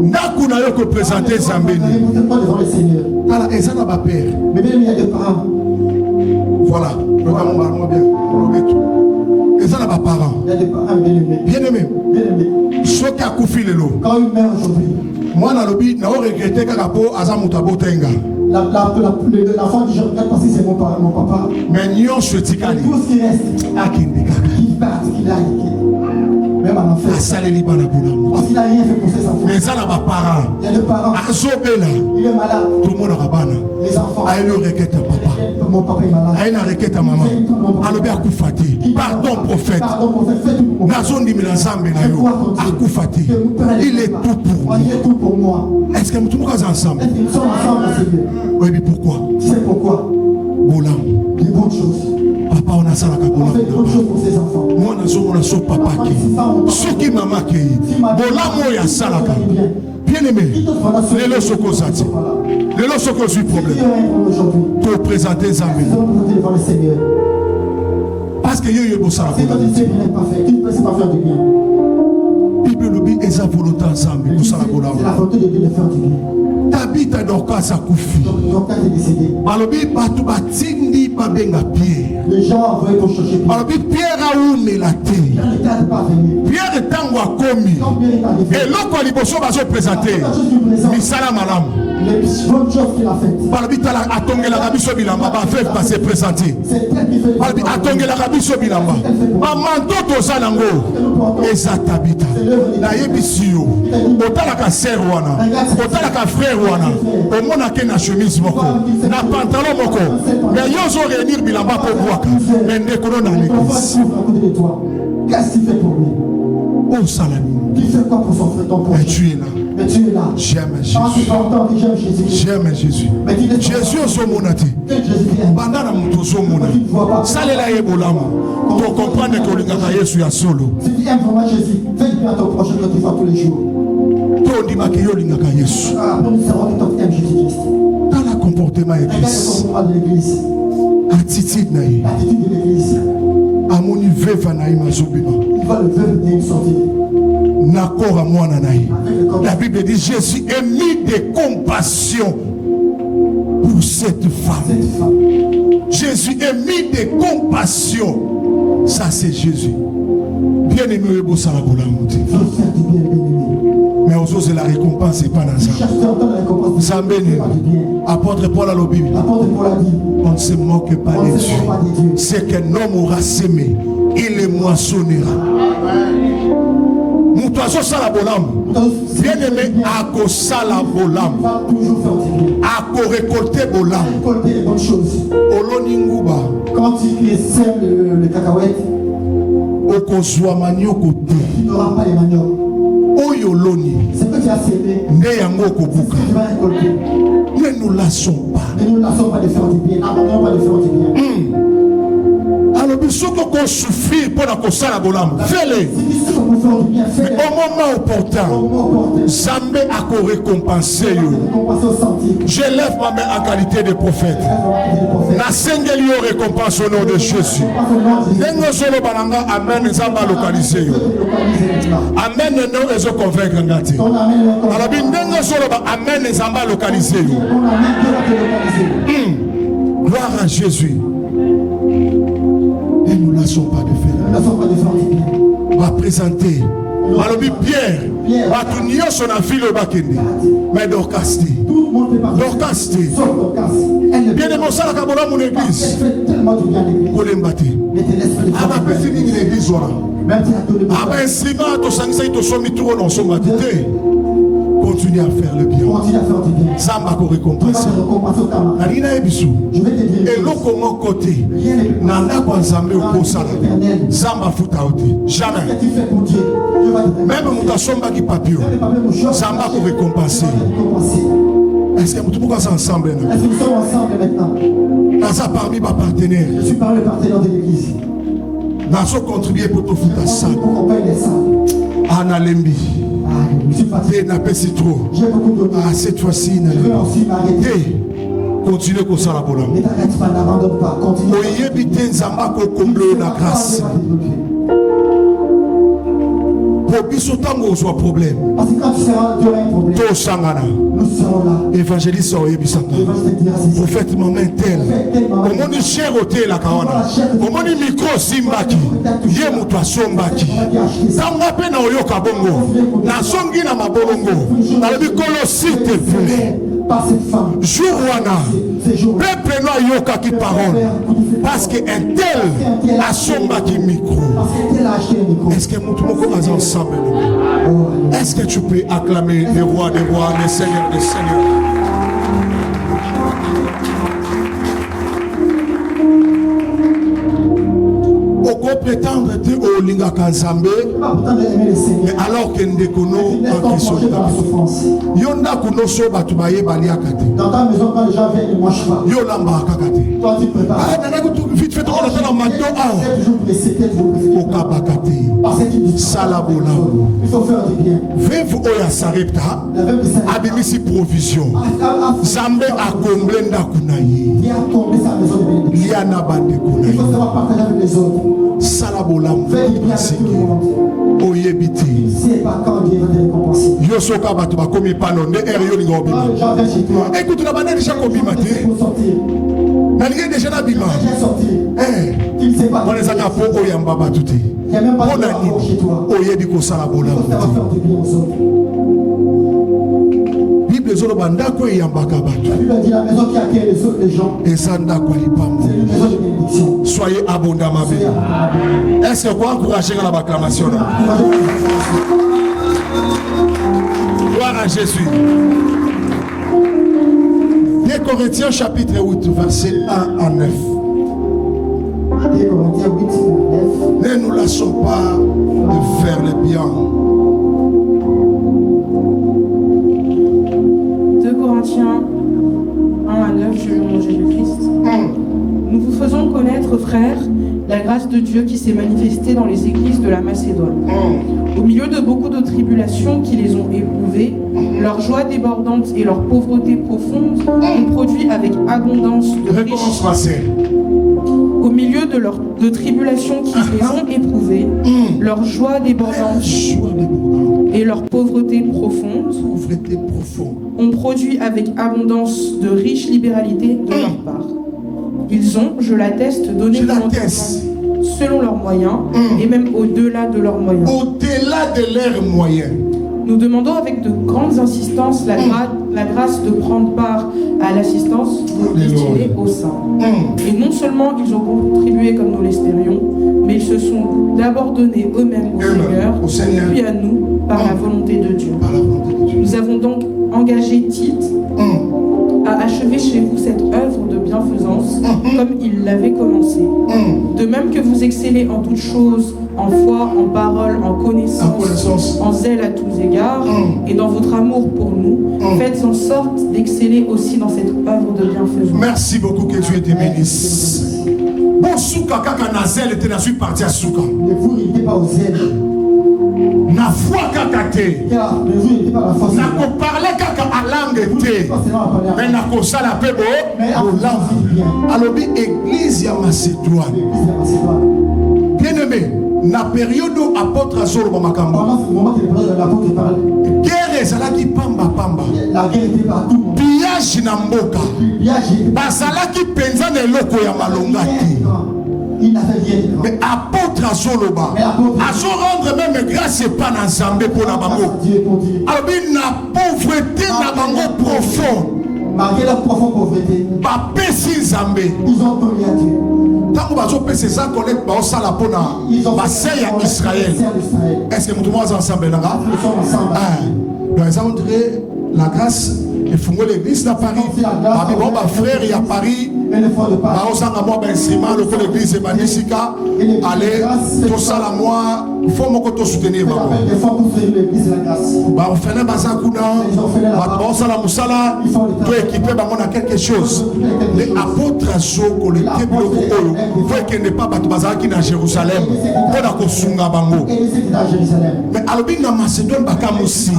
Nakuna yo que présenter Zambé. Ne pas devant le Seigneur. Voilà, et ça n'a pas peur. Mais bien, il y a des parents. Voilà, regarde-moi bien. Et ça n'a pas parents. Il y a des parents bien-aimés. Bien-aimé. Bien-aimés. Ce qui a couffé le lot. Quand il meurt aujourd'hui, moi, dans le but, je regrette que la peau a zamuta botenga. l'enfant dit je regrette parce que c'est mon papa. Mais nyon souetikali. Tout ce qui reste, Akindekaka. qu'il parte, qu'il aille. Même en enfer. Asaleli bana boulamu. Parce qu'il n'a rien fait pour ses enfants. Mais ça n'a pas parents. Il y a des parents. Azobela. Il est malade. Tout le monde a bana. Les enfants. Aïe le requête à papa. Mon papa est malade. Aïe na requête à maman. Alobi akufati. Pardon prophète. Pardon prophète. Fais tout pour moi. Nazondi milanzambe na yo. Akufati. Il est tout pour moi. Il est tout pour moi. Est-ce que nous sommes ensemble? Est-ce qu'ils sont ensemble, Seigneur? Oui, mais pourquoi? Tu sais pourquoi? Bolam. Les bonnes choses. Papa, on a ça la On fait des bonnes choses pour ses enfants. moi on a son papa qui ce qui maman qui bolam ya salaka bien aimé les lo soko zati les lo soko suis problème pour présenter Zambé devant le Seigneur. parce que yo bo sala Si toi tu sais bien n'est pas fait, tu ne peux pas faire du bien. Bible lobi eza volonté Zambé pour sala bolam C'est la volonté de Dieu de faire du bien. tabita dorka sa kufi Donc quand tu es décédé, balobi batu batindi babenga Pierre les gens envoient pour chercher Pierre. balobi Pierre a umela te Pierre ne tarde pas à venir. Pierre tango akomi Quand Pierre est arrivé, eloko liboso bazo présenter la chose qu'il présente, misala malamu les bonnes choses qu'il a faites. balobi tala atongelaka biso bilamba bafev base présenter C'est elle qui fait les balobi atongelaka biso bilamba bamanto toza nango eza tabita nayebisi yo otalaka ser wana otalaka frère wana omonake na chemise moko na pantalon moko mais yo ozo réunir bilamba mpo bwaka mais ndekono na l'église Qu'est-ce qu'il fait pour lui? osala nini Tu fais quoi pour son frère, ton mais prochain? tu es là Mais tu es là. j'aime Ah, Jésus c'est pas autant que j'aime Jésus. j'aime Jésus Mais tu es Jésus ozomona te que Jésus vient. banda na moto ozomona salela ye bolamu tokomprendre ke olingaka yesu ya solo Si tu aimes vraiment Jésus, fais du bien à ton prochain que tu fais tous les jours. tondimaki yo olingaka yesu Ah, nous savons que tu aimes Jésus-Christ. tala comportement ya Regarde le église comportement de l'église, attitude na ye l'attitude de l'église. amoni veva na ye mazobima Il va le faire venir sortir. nakora mwana na ye Avec le corps. la Bible dit Jésus est mis de compassion pour cette femme Cette femme. Jésus est mis de compassion ça c'est Jésus bien aimé ebosala bolamu te Il faut faire du bien, bien-aimé. mais ozose la récompense epa na nzambe Cherche à entendre la récompense. nzambe Fais nini pas du bien. apôtre Paul alobi L'apôtre Paul a dit, on ne se moque pas on de ne se moque pas de Dieu Dieu. c'est qu'un homme aura semé il le moissonnera moto azosala bolamu bien aimé akosala Il bolamu va toujours faire du bien. akorekolte bolamu Récolter les bonnes choses. oloni nguba Quand tu sèmes le cacahuète, okozwa manioko te tu n'auras pas les maniocs. oyo oloni Ce que tu as sémé, nde yango okobuka tu vas récolter. ne nous lassons pas Mais nous ne lassons pas de faire du bien. N'abandonnons pas de faire du bien. alobi soki okosouffrir mpo na kosala bolamu fele Si tu pour faire du bien, fais-le. au moment Au opportun moment opportun. nzambe akorécompense yo Récompenser au centime. j'élève ma main en qualité de prophète nasengeli yo récompense au nom de Jésus ndenge ozoloba na nga amen nzambe alokalize yo amen eno ezoconvaincre nga te alobi ndenge ozoloba amen nzambe alokalize yo gloire à Jésus et nous ne lassons pas de faire va présenter alobi Pierre bato nyonso na ville oyo bakende mais Dorcas te Dorcas te bien aimé osalaka bolamu na église kolemba te abapesi nini na église wana abainstrument tosangisaki tosomi turo na osomba te te continue à faire le bien nzambe akorécompense nalingi nayebi so eloko moko te na ndako ya nzambe okosala nzambe afuta yo te jamais même moto asombaki papio nzambe akorécompense est-ce que moto moko aza ensemble na Est-ce que nous sommes ensemble maintenant? naza parmi bapartenaire Je suis parmi les partenaires de l'église. nazocontribue po tofuta sala Pour qu'on paye les salles. analembi Ah, je suis fatigué. te napesi trop J'ai beaucoup de ah cette fois-ci Je veux nalembi aussi m'arrêter. te continue kosala bolamu Ne t'arrête pas, n'abandonne pas. Continue. oyebi te nzambe akokomble yo na grâce problème. Parce que quand tu seras, tu auras un problème. Nous serons là. Évangéliste prophète maman tel. Comment ni cher hôtel la kawana. Comment ni micro simbaki. Ye muto asombaki. Sanga pe na oyoka bongo. Na songi na mabolongo. Na lebi kolo s'il te plaît. Jour wana. Peuple no yoka ki parole. Parce que un tel asombaki micro. Est-ce que muto moko aza ensemble? Est-ce que tu peux acclamer les rois des rois, les seigneurs des seigneurs? Oko prétendre te o linga kanzambe, mais alors que ndekono en Christ. Yonda kuno so batubaye baliaka te. Dans ta maison quand les gens viennent, ne mangent pas. Yo lamba kakate. Toi tu prépares. Ah nana kutu vite fait on a fait dans mato ah. Toujours pressé, toujours pressé. Okabakate. Parce que tu dis Salabola. il faut faire du bien. Veuve oya sarepta. Abimisi provision. Zambe a comblé ndakunaye. Il a comblé sa maison de bénédiction. Liana bande Il kunaye. faut savoir partager avec les autres. Salabola. Fais du bien avec tout le monde. Oyebiti. C'est pas quand Dieu va te récompenser. Yosoka batu bakomi pano nde erio linga Quand obima. les gens viennent chez toi, Écoute la bande déjà komi mate. il faut sortir. Na linga déjà na bima. Déjà sortir. Tu ne sais pas. On les a po oyamba batuti. Il n'y a même pas de Bona rapport chez toi. oyebi ko salabola. Il faut savoir faire du bien aux autres. Bible zolo bandako eyambaka batu. La Bible dit la maison qui accueille les autres, les gens, Esanda kwa lipambo. c'est une maison de bénédiction. Soyez abondamment bénis. Est-ce que vous encouragez dans la acclamation? Gloire à Jésus. 2 Corinthiens chapitre 8, verset 1 à 9. 2 Corinthiens 8, 9. Ne nous lassons pas de faire le bien. 2 Corinthiens 1 à 9, je vais manger le Christ. Nous vous faisons connaître, frères, la grâce de Dieu qui s'est manifestée dans les églises de la Macédoine. Au milieu de beaucoup de tribulations qui les ont éprouvées, leur joie débordante et leur pauvreté profonde ont produit avec abondance de Recommence français. Au milieu de tribulations qui les ont éprouvées, leur joie débordante et leur pauvreté profonde ont produit avec abondance de riche libéralité de leur part. Ils ont, je l'atteste, donné selon leurs moyens et même au-delà de leurs moyens. Au-delà de leurs moyens. Nous demandons avec de grandes insistances la grâce de prendre part à l'assistance destinée aux saints. Et non seulement ils ont contribué comme nous l'espérions, mais ils se sont d'abord donnés eux-mêmes au Seigneur, puis à nous par la volonté de Dieu. Nous avons donc engagé Tite à achever chez vous cette œuvre de bienfaisance comme il l'avait commencé. De même que vous excellez en toutes choses, en foi, en parole, en connaissance, en zèle à tous égards, et dans votre amour pour nous, faites en sorte d'exceller aussi dans cette œuvre de bienfaisance. Merci beaucoup, que Dieu te bénisse. Bon, souka kaka na zèle était la suite partie à souka. Ne vous irritez pas au zèle. Na foi kaka te. Ne vous irritez pas à la force. Na ko parler kaka à langue te. Mais na ko sala pe bo. Alobi église ya Macédoine. Bien-aimé, na période où apôtre Azolo Mamakamba. Pendant ce moment que l'apôtre parle. Guerre ezalaki pamba pamba. La guerre était partout. Pillage na mboka. Bazalaki penza na eloko ya malonga te. Il n'avait rien. Mais apôtre Azoloba, Azo rendre même grâce et pas dans Zambé pour la bango. Alors na pauvreté na bango profonde. Malgré la profonde pauvreté, ba pesi Zambé. ils ont donné à Dieu. Tant que bazo pesi ça collègue ba osala pona ba seya Israël. Est-ce que nous sommes ensemble là? Nous sommes ensemble. Donc ça montrer la grâce et fondé l'église à Paris. Parmi bon ba frère il y a Paris. Ba osanga moi ba instrument le l'église et Manisika. Allez, tout ça la moi, il faut mon côté soutenir ba. Ba on fait ba ça kuna. Ba on sala musala, to équiper ba on a quelque chose. Les apôtres Azoko le teblo ko oyo, faut que ne pas ba bazaki na Jérusalem. Pour la kosunga bango. Mais alobi na Macédoine ba kamusi.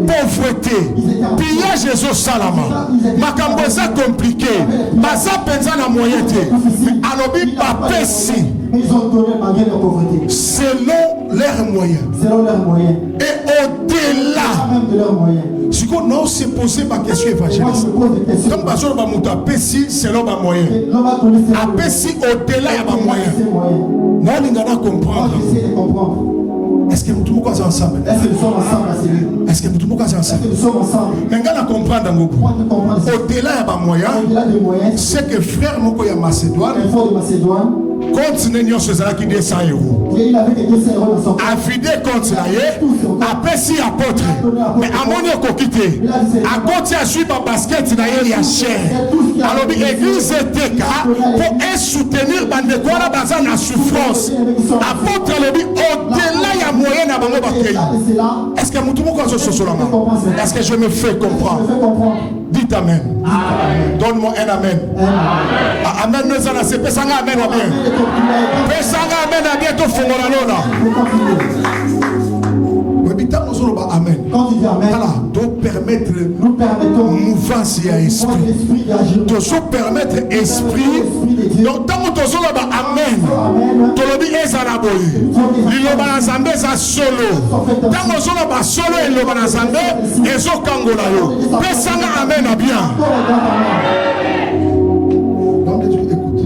Pauvreté. Pillage Jésus salama. Makambo ça compliqué. Baza penza na moyen te. Mais Alobi Papesi. Mais ils ont donné malgré leur pauvreté. Selon leurs moyens. Selon leurs moyens. Et au-delà. Même de leurs moyens. Si on a se posé ma question évangéliste. Comme parce que nous avons Papesi selon ma moyen. Papesi au-delà de ma moyen. Nous allons comprendre. Est-ce que nous sommes ensemble? Est-ce que nous sommes ensemble à Seigneur? Est-ce que nous sommes ensemble? Est-ce que nous sommes ensemble? Mais nous allons comprendre. Au-delà de ma moyen. C'est que frère Mokoya Macédoine. Un frère de Macédoine. Continue sur cela qui descend euros. Il avait des 200 euros dans son compte. Affidé contre la après si apôtre. Mais à mon éco quitté. À côté à suivre ma basket, il y a cher. Alors l'église était pour soutenir Bandekouara dans la souffrance. Apôtre le dit au-delà il y a moyen à Bango. Est-ce que nous est-ce que je me fais comprendre? Dites amen. Donne-moi un amen. Amen nous en a c'est pas amen ou bien. Pesanga amen à bientôt fongola lona. Amen. Quand il dit amen, voilà, donc permettre nous permettons mouvance et esprit. De permettre esprit. Donc tant que tu as amen. Tu le dis ezalaboy. Liloba na Zambé ça solo. Tant que tu as solo et liloba na Zambé ezo kangola yo. Pesanga amen à bien. Donc tu écoutes.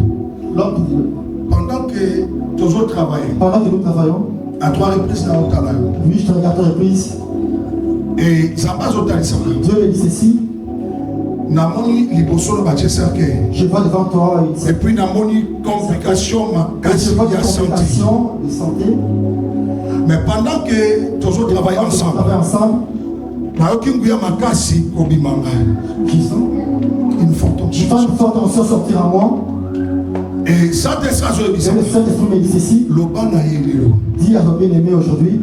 Pendant que tu travailles. Pendant que nous travaillons. À 3 reprises dans notre travail. Oui, je te regarde 3 reprises. Et ça passe au Talisman. Dieu me dit ceci. Je vois devant toi une et puis complication de santé. Mais pendant que tous autres travaillent ensemble, une forte tension sortir à moi. Et ça te sera sur le Saint-Esprit me dit ceci. Dis à ton bien-aimé aujourd'hui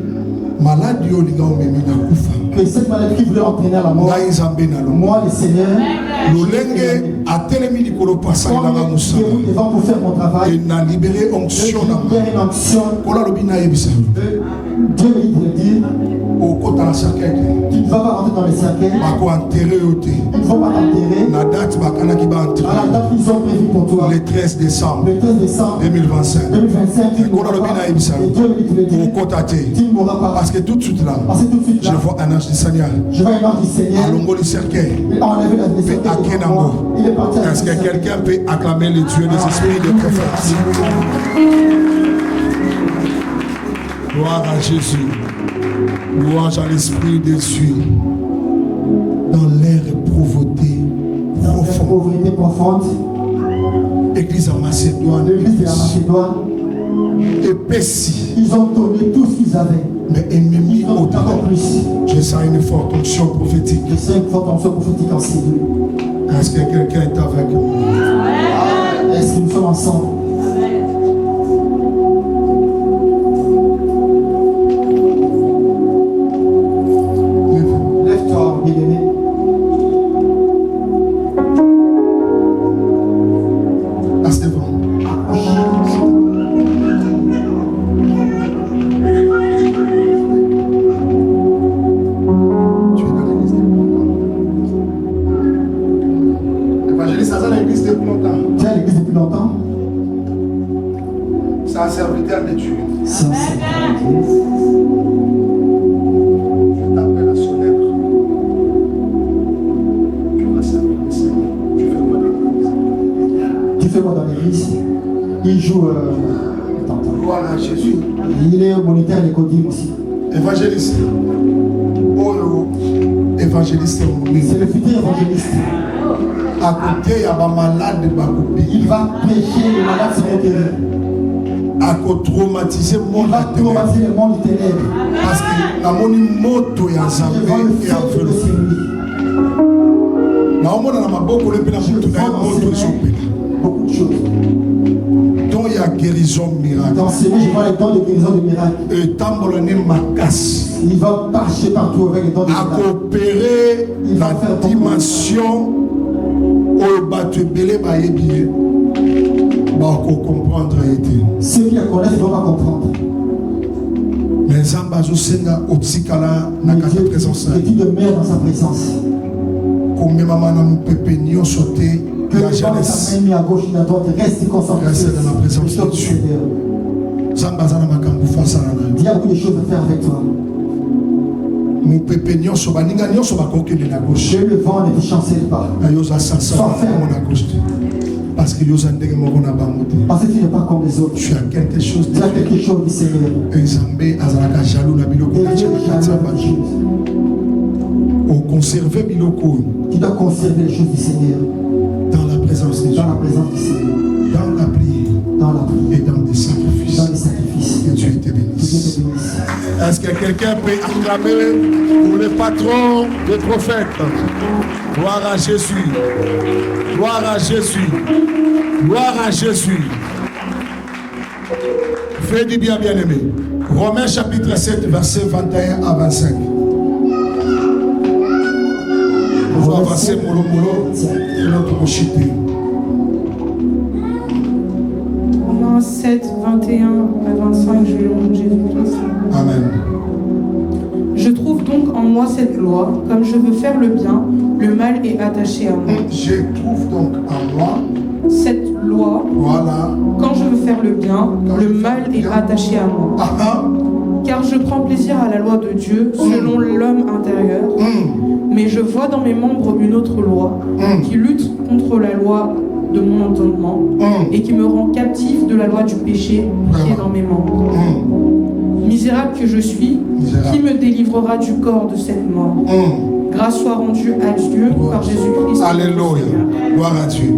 que cette maladie qui voulait entraîner à la mort, moi le Seigneur, devant pour faire mon travail, et n'a libéré onction. Dieu me dit de le dire. Tu ne vas pas rentrer dans les cercueils. Ils ne vont pas t'enterrer. À la date qu'ils ont prévue pour toi. Le 13 décembre 2025. Et Dieu me dit de le dire. Tu ne mourras pas. Parce que tout de suite là, je vois un ange du Seigneur. Je vois un ange du Seigneur. Il est parti. Est-ce que quelqu'un peut acclamer le Dieu des esprits des prophètes? Gloire à Jésus. Louange à l'esprit de Dieu. Dans l'air pauvreté profonde. Église à Macédoine. L'église de la Macédoine. Épaissi. Ils ont donné tout ce qu'ils avaient. Mais ennemi au-delà. Plus. Je sens une forte onction prophétique. Je sens une forte onction prophétique en ces deux. Est-ce que quelqu'un est avec moi? Est-ce que nous sommes ensemble? Lève-toi, bien-aimé. Passe devant. C'est un serviteur de Dieu. C'est un serviteur de Dieu. Je t'appelle à son être. Tu vas servir le Seigneur. Tu fais quoi dans l'église? Tu fais quoi dans l'église? Il joue. Gloire à Jésus. Il est moniteur à l'école aussi. Évangéliste. Oh, évangéliste. C'est le futur évangéliste. À côté, il y a un malade de Bakobi. Il va prêcher, les malades seront guéris. À traumatiser le monde. Il va traumatiser le monde du ténèbre. Parce que la moto est en Zambé et en vélo. Beaucoup de choses. Donc il y a guérison miracle. Dans ce livre, je vois les dons de guérison de miracle. Et tambolone macasse. Il va marcher partout avec les dons de miracle. À coopérer la dimension où battu belé baye bien. Comprendre ceux qui la connaissent ne vont pas comprendre. Mais Zambazo Senga Otsikala n'a qu'à présence. Et Dieu demeure dans sa présence. Comme maman n'a pas pu sauter. Que le vent ne t'amène ni à gauche ni à droite. Reste concentré. Reste dans la présence de Dieu. Il y a beaucoup de choses à faire avec toi. Que le vent ne te chancelle pas. Sois ferme. Parce que tu n'es pas comme les autres. Tu as quelque chose du Seigneur. Tu dois conserver les choses du Seigneur. Dans la présence de Dieu. Dans la présence du Seigneur. Dans la prière. Dans la prière. Et dans des sacrifices. Dans les sacrifices. Que Dieu te bénisse. Est-ce que quelqu'un peut acclamer pour le patron des prophètes? Gloire à Jésus. Gloire à Jésus. Gloire à Jésus. Fais du bien, bien-aimé. Romains chapitre 7, versets 21 à 25. On va avancer mollo notre rochité. Romains 7, 21 à 25, je vais le nom de Jésus-Christ. Amen. Je trouve donc en moi cette loi, comme je veux faire le bien, le mal est attaché à moi. Je trouve donc en moi cette loi, voilà. Quand je veux faire le bien, le mal est attaché à moi. Car je prends plaisir à la loi de Dieu selon l'homme intérieur, mais je vois dans mes membres une autre loi qui lutte contre la loi de mon entendement et qui me rend captif de la loi du péché qui est dans mes membres. Misérable que je suis, qui me délivrera du corps de cette mort? Grâce soit rendue à Dieu par Jésus-Christ. Alléluia. Gloire à Dieu.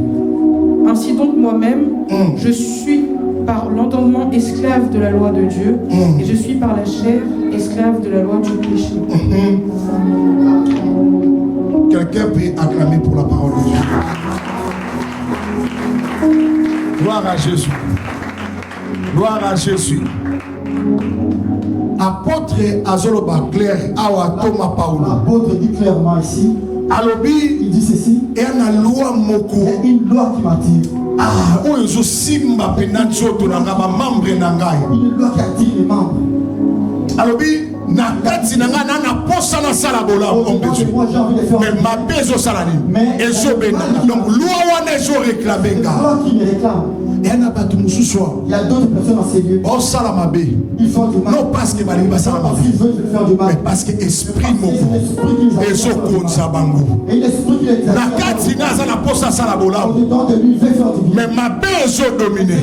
Ainsi donc moi-même, je suis par l'entendement esclave de la loi de Dieu et je suis par la chair esclave de la loi du péché. Quelqu'un peut acclamer pour la parole de Dieu. Gloire à Jésus. Gloire à Jésus. Apôtre Azoloba clair awa Thomas Paulo. L'apôtre dit clairement ici. Alobi, il dit ceci. Et une loi moko. Il y a une loi qui m'attire. Ah, oyo zo simba penanzo to nanga ba membre nangai. Une loi qui attire les membres. Alobi na kati nanga na posa na sala bola homme de Dieu. Mais ma bezo salani. Ezo benanga. Donc loi wana ezo réclamer nga. Loi qui me réclame. Il y a d'autres personnes dans ces lieux. Ils font du mal. Non parce que Bali parce qu'ils veulent faire du mal. Mais parce que l'esprit moko. Et ce qu'on s'abango. Et l'esprit qui les na kati naza na posa sala bola. Mais ma bezo dominé.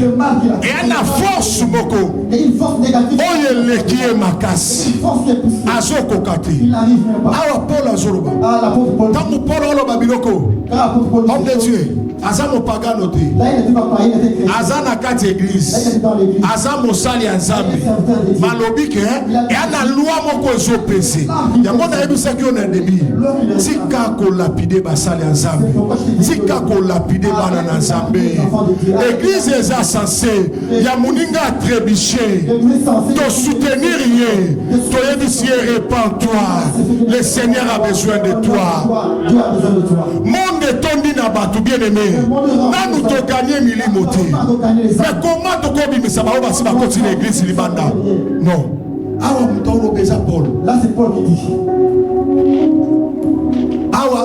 Et na force moko. Et une force négative. Oye leki e makasi. Une force qui est poussée. Azoko kati. Il n'arrive même pas. Awa Paul azoloba. Ah, l'apôtre Paul. Tant que Paul oloba biloko. Homme de Dieu. Azamo pagano te. Là il n'était pas païen, il était chrétien. Azana kati église. Azamo sali anzambi. Malobi ke et ana loi moko ezo pese. Yango na yebisa ki on a débit. Tika ko lapide ba sali anzambi. Tika ko lapide bana na nzambe. Église eza censé ya muninga trébucher. To soutenir rien. To yebisi répands-toi. Le Seigneur a besoin de toi. Monde tondi na batu bien aimé. Nanu to gagner milimote. Mais comment to kobi mais ça va aussi va continuer l'église libanda. Non. Awa mtoro beza Paul. Là c'est Paul qui dit. Awa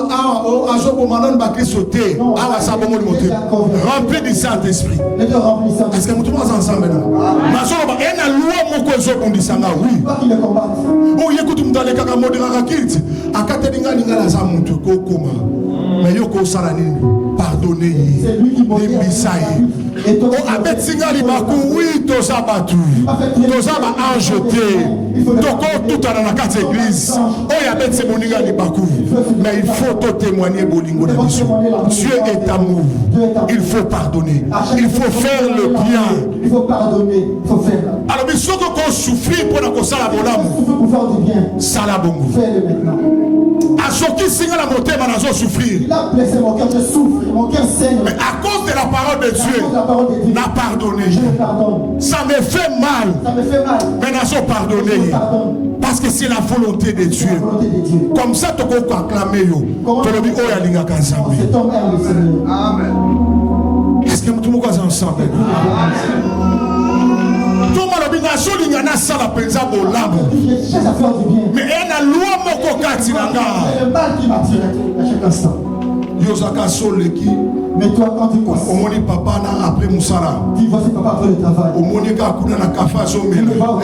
o azobo manon ba Christoté. Awa sabongo limote. Rempli du Saint-Esprit. Est-ce que nous tous ensemble maintenant? Mazoba ena loi moko ezo kondisanga oui. Pas qu'il le combatte. Oh yekutu mdale kaka modera kiti. Akate dinga linga la za muntu ko koma. Mais yoko sala nini? Pardonnez. C'est lui qui m'a dit. Oh abet singali baku oui toza batu. Toza ba anjeté. Toko tout à la carte église. Oh yabet se moninga li baku. Mais il faut te témoigner bolingo na biso. Dieu est amour. Il faut pardonner. Il faut faire le bien. Il faut pardonner. Il faut faire. Alors mais ce qu'on souffrir pour la sala bolamu. Pour faire du bien. Sala bongo. Fais-le maintenant. Azoki singa la montée manazo souffrir. Il a blessé mon cœur, je souffre, mon cœur saigne. Mais à cause de la parole de Dieu, n'a pardonné. Je pardonne. Ça me fait mal. Ça me fait mal. Mais n'a pas pardonné. Parce que c'est la volonté de Dieu. Comme ça, tu peux acclamer. Tu peux dire, oh, il y a un ensemble. C'est ton aime le Seigneur. Amen. Est-ce que tout le monde est ensemble? Je cherche à faire du bien. Mais il y a une loi moko kati nanga. C'est le mal qui m'attire à chaque instant. Yosaka soleki Mais toi, quand tu passes, Omoni papa na après Moussala. tu vois ce papa après le travail. Omoni kakuna na kafa zomela.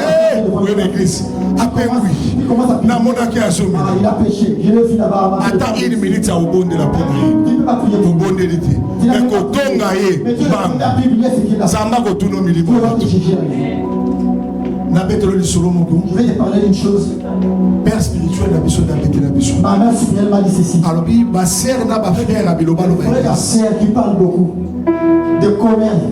Oui, l'église. Après oui. Il commence à Na mona ki azomela. Ah, il a péché. Je l'ai vu là-bas. Attends une minute à obonde la pona. Tu ne peux pas prier pour lui. Obonde l'été. Mais kotonga ye. Mais tu Bam. la Bible, c'est qu'il a. Samba kotuno milimo. Tu vas te chercher. Na betelo li solo moko. Je vais te parler d'une chose. Père spirituel na biso na betela biso. Ma mère spirituelle m'a dit ceci. Alors bi ba sœur na ba frère na biloba lo Frère et ba. sœur qui parlent beaucoup de commerce.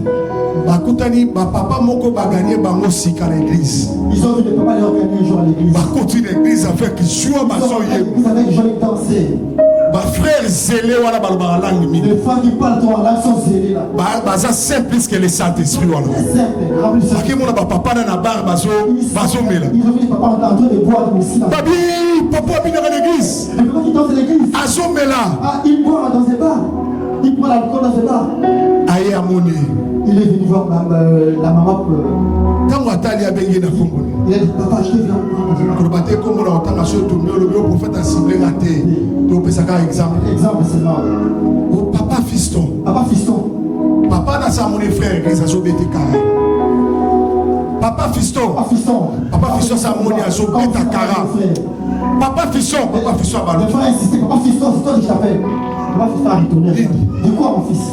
Bakutani ba papa moko ba gagner bango sika na église. Ils ont vu le papa les organiser un jour à l'église. Ba continue l'église avec joie ba so ye. Vous avez des gens qui danser. Ba frère zélé wana ba ba langue mi. Les femmes qui parlent toi là sont zélées là. Ba za simple que le Saint-Esprit wana. C'est simple. Rempli de Aki mona ba papa na bar bazo mela. Ils ont vu les papas en train de boire aussi là. Babi papa bi na l'église. Les papas qui dansent à l'église. Azo mela. Ah, ils boivent dans ces bars. Ils prennent l'alcool dans ces bars. Aye amoni. Il est venu voir la maman. Tango atali abengi na Congo. Il a dit, papa, je te viens. Kolobate kombo na otanga so tombe le prophète a ciblé la terre. To pesa ka exemple. Exemple seulement. Oh papa fiston. Papa fiston. Papa na sa mon frère église azo bete kara. Papa fiston. Papa fiston. Papa fiston sa moni azo beta kara. Papa fiston balo. Le frère insisté, papa fiston, c'est toi que je t'appelle. Papa fiston a retourné. De quoi mon fils?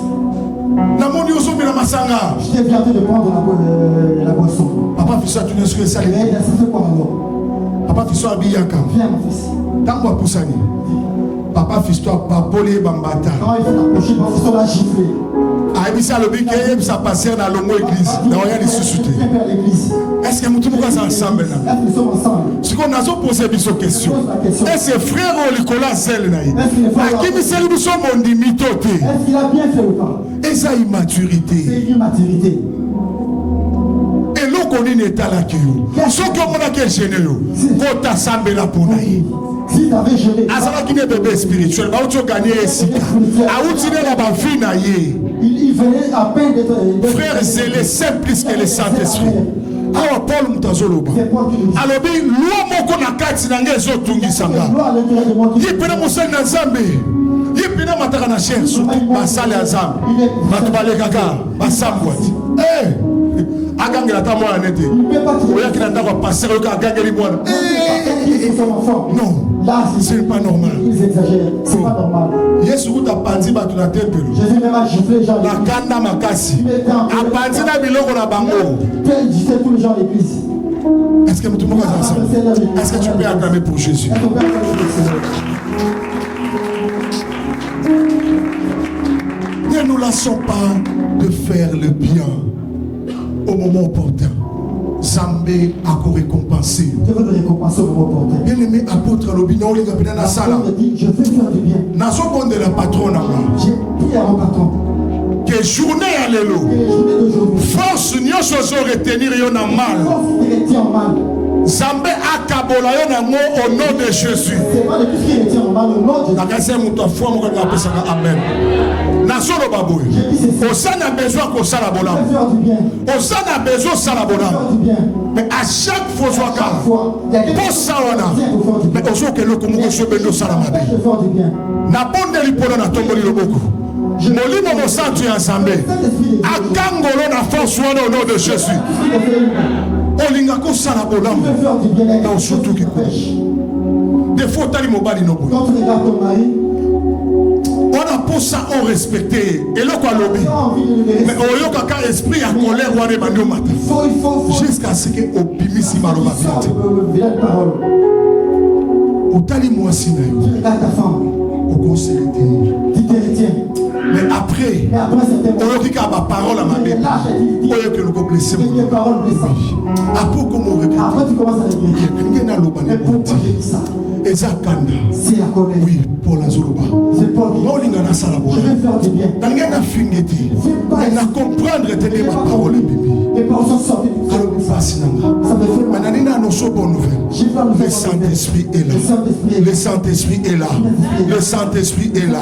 Na moni ozo mela masanga. Je t'ai bien de prendre la boisson. Papa fiston tu ne sais ça. Il a fait quoi alors? Papa fiston abiyaka. Viens mon fils. Tango apusani. Papa fiston papoli bambata. Quand il fait approcher, papa fiston l'a giflé. Aibisa lobi ke ça passer na longo église. Na oya li susuté. Est-ce que mutu muka ensemble na? Est-ce qu'ils sont ensemble? Si on a posé biso question. Est-ce que frère ou likola sel na yi? Akimi sel biso mondi mitote. Est-ce qu'il a bien fait ou pas? Et ça immaturité. C'est une maturité. Et l'on connaît l'état là qui est. Ce que mon a quel gêné yo. Kota sambela pona yi. Si tu avais gelé. Azala qui est bébé spirituel. Ba uto gagner sika. A uti ne la ba vie na yi. Il venait à peine d'être. Frère, c'est le simple plus que le Saint-Esprit. Alors Paul mutazoloba. Alors bien, loi moko na kati na ngezo tungisanga. Yipena musali na Nzambe. Yipena mataka na cherche. Basali ya Nzambe. Batubale kaka. Basambwati. Agangela ta mwana nete. Oya kina ndako passer oka agangeli mwana. Non. Là, c'est pas normal. Ils exagèrent. C'est pas normal. Yesu kuta panzi batu na tempelo. Jésus même a giflé les gens. La kanda makasi. Apanzi na biloko na bango. Quel giflait tous les gens à l'église. Est-ce que tout le monde est ensemble? Est-ce que tu peux acclamer pour Jésus? Ne nous lassons pas de faire le bien au moment opportun. Zambé a récompensé. Je veux le récompenser au moment opportun. Bien aimé apôtre Lobino, il a bien sala. Je veux faire du bien. N'a pas bon de la patronne. J'ai prié à mon patron. Que journée à l'élo. Force n'y a chose retenir yon a mal. Zambé a kabola yon a mot au nom de Jésus. C'est pas de tout ce qui retient en mal au nom de Jésus. La casse mouton foi mon gars appelle ça amen. Nation le baboué. Osan a besoin qu'on s'en abola. Osan a besoin qu'on s'en abola. Mais à chaque fois soit calme. Pour ça on a. Mais au jour que le commun se bénit au salamade. Na bonne lipono na tomboli le beaucoup. Molimo mo santu ensemble. Akangolo na force au nom de Jésus. Olinga ko sala bolam. Non surtout qui pêche. Des fois tali mobali no boy. Quand tu regardes ton mari, on a pour ça on respecté et le quoi lobby. Mais on y a qu'un esprit à colère ou à des manières matin. Jusqu'à ce que au bimisi maloba vite. Au tali moi sinayo. Tu regardes ta femme. Au conseil tu te retiens. Mais après, on a dit qu'il y a ma parole à ma bête. On a dit que nous blessés. Après, tu commences à regretter. Et ça, c'est la colère. oui, pour la Zoroba. C'est Paul qui dit, je vais faire du bien. Elle a comprendre et ma parole. Les paroles sont sorties. Ça me fait mal. Le Saint-Esprit est là. Le Saint-Esprit est là. Le Saint-Esprit est là.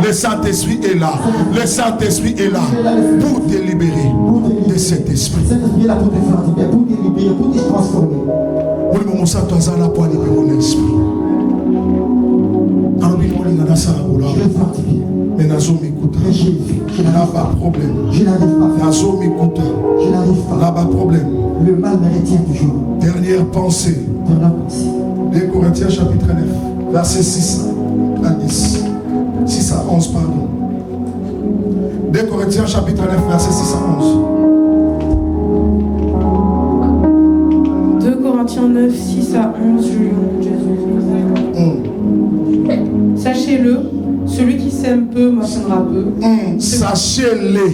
Le Saint-Esprit est là. Le Saint-Esprit est là pour te libérer de cet esprit. Cet esprit est là pour te faire du bien, pour te libérer, pour te transformer. Oui, mon sang, toi, ça n'a pas libéré mon esprit. Alors, je vais faire du bien. Mais je n'ai pas de problème. Je n'arrive pas. Je n'arrive pas. Pas de problème. Le mal me retient toujours. Dernière pensée. 2 Corinthiens chapitre 9, verset 6 à 10. 6 à 11, pardon. 2 Corinthiens chapitre 9, verset 6 à 11. 2 Corinthiens 9, 6 à 11, je lui montre Jésus. Sachez-le, celui qui sème peu moissonnera peu. Sachez-le.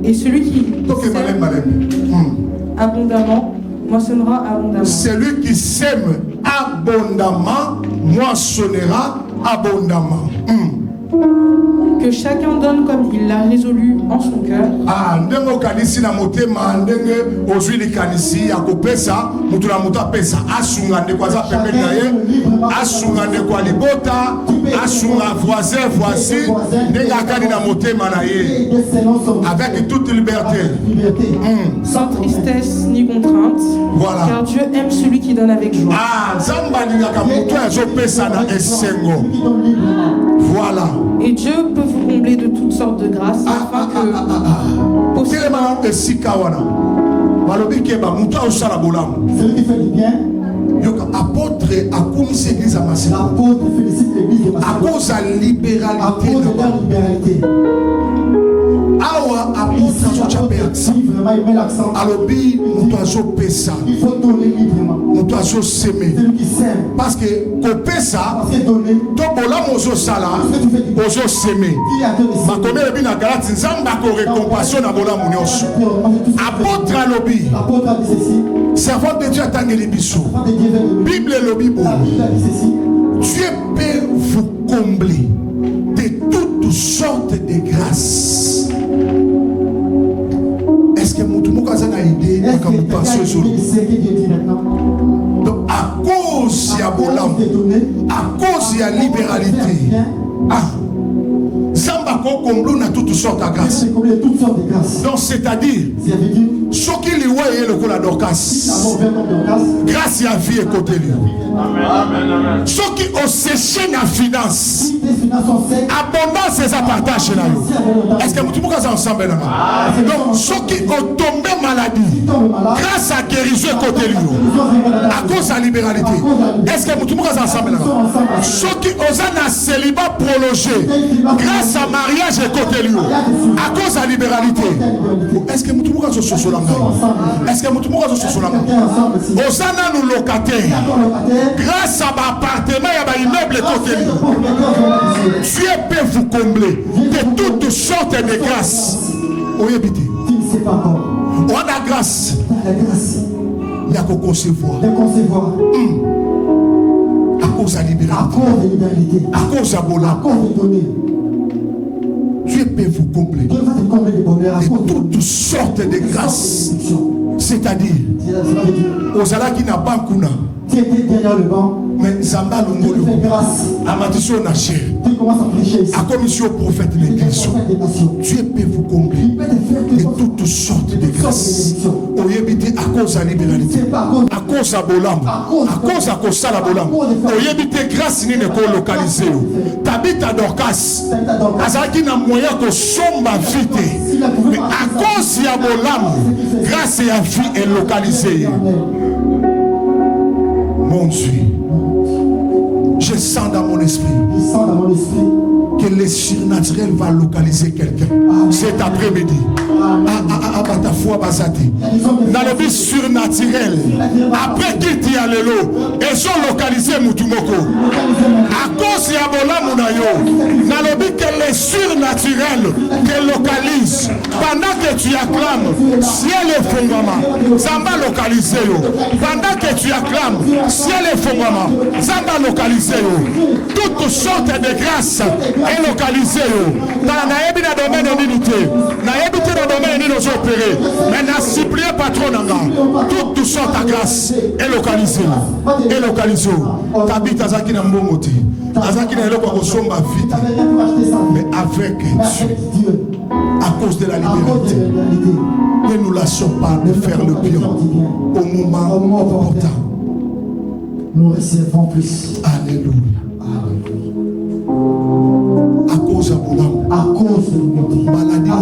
Et celui qui sème abondamment moissonnera abondamment. Celui qui sème abondamment moissonnera abondamment. Que chacun donne comme il l'a résolu en son cœur. Ndenge okanisi na motema ndenge ozwi likanisi ya kopesa mutu na mutu apesa asunga ndeko aza pembeni na ye asunga ndeko alibota asunga voisin ndenge akani na motema na ye avec toute liberté. Sans tristesse ni contrainte. Voilà. Car Dieu aime celui qui donne avec joie. Nzambe alingaka mutu azopesa na esengo. Voilà. Et Dieu peut vous combler de toutes sortes de grâces afin que celui qui fait du bien. Apôtre akumisi église à Massimo. L'apôtre félicite l'église de Massimo. À cause de libéralité. Awa apôtre Chapé accent. Alobi mutuazo pesa. Il faut donner librement. Mutuazo semer. Celui qui sème. Parce que kopesa. Parce que donner. Tobola mozo sala. Mozo semer. Makomé lebi na galati nzamba ko récompensation na bola munyoso. Apôtre alobi. Apôtre a dit ceci. Servant de Dieu atangeli biso. Bible lobi bo. Dieu peut vous combler de toutes sortes de grâces. Est-ce que Moutoumou a une idée de comment passer aujourd'hui? Donc, à cause de la bolam, à cause de la libéralité, Zambako comblou na toutes sortes de grâces. Donc, c'est-à-dire, ce qui lui voyait le coup la Dorcas, grâce à la vie et côté lui. Ce qui ont séché la finance, abondance et partage là. Est-ce que vous pouvez ensemble là? Donc, ceux qui ont tombé maladie, grâce à guérison côté lui, à cause de la libéralité. Est-ce que vous pouvez ensemble là? Ceux qui ont un célibat prolongé, grâce à mariage et côté lui, à cause de la libéralité. Est-ce que vous pouvez ensemble? Est-ce que vous pouvez ensemble? Osana nous locataires. Grâce à l'appartement et à l'immeuble côté, Dieu peut vous combler de toutes sortes de grâces. On y habite. On a la grâce. Il y a qu'à concevoir. À cause de la libéralité. À cause de la bola. Dieu peut vous combler de toutes sortes de grâces. C'est-à-dire, aux ala qui n'a pas kuna. Tu étais derrière le banc. Mais Zamba Longolo, Amadisson Nacher, à commission prophète de l'église, Dieu peut vous combler de toutes sortes de grâces. Au yébité à cause de la libéralité, à cause de Bolam, à cause de Kosala Bolam, au yébité grâce n'est pas localisée. T'habites à Dorcas, Azaki n'a moyen que somba vite, mais à cause de Bolam, grâce à la vie est localisée. Mon Dieu, je sens dans mon esprit que le surnaturel va localiser quelqu'un cet après-midi. À ta foi, Bazati. Dans le but surnaturel, après qu'il t'y a le lot, ils sont localisés Moutoumoko. À cause de Abola Mounayo, dans le but que le surnaturel te localise, pendant que tu acclames, ciel et fondement, Zamba localisé. Pendant que tu acclames, ciel et fondement, Zamba localisé. Toutes sortes de grâces est localisé. Dans la domaine de l'unité, dans le domaine de nos opérés, mais n'a supplié patron d'anga. Toutes sortes de grâces est localisé. Est localisé. T'habites à Zaki Nambongoti. Azaki n'a pas somba vite. Mais avec Dieu, à cause de la libéralité, ne nous lâchons pas de faire le bien au moment opportun. Nous recevons plus. Alléluia. À cause de bonheur. À cause de l'humilité. Maladie va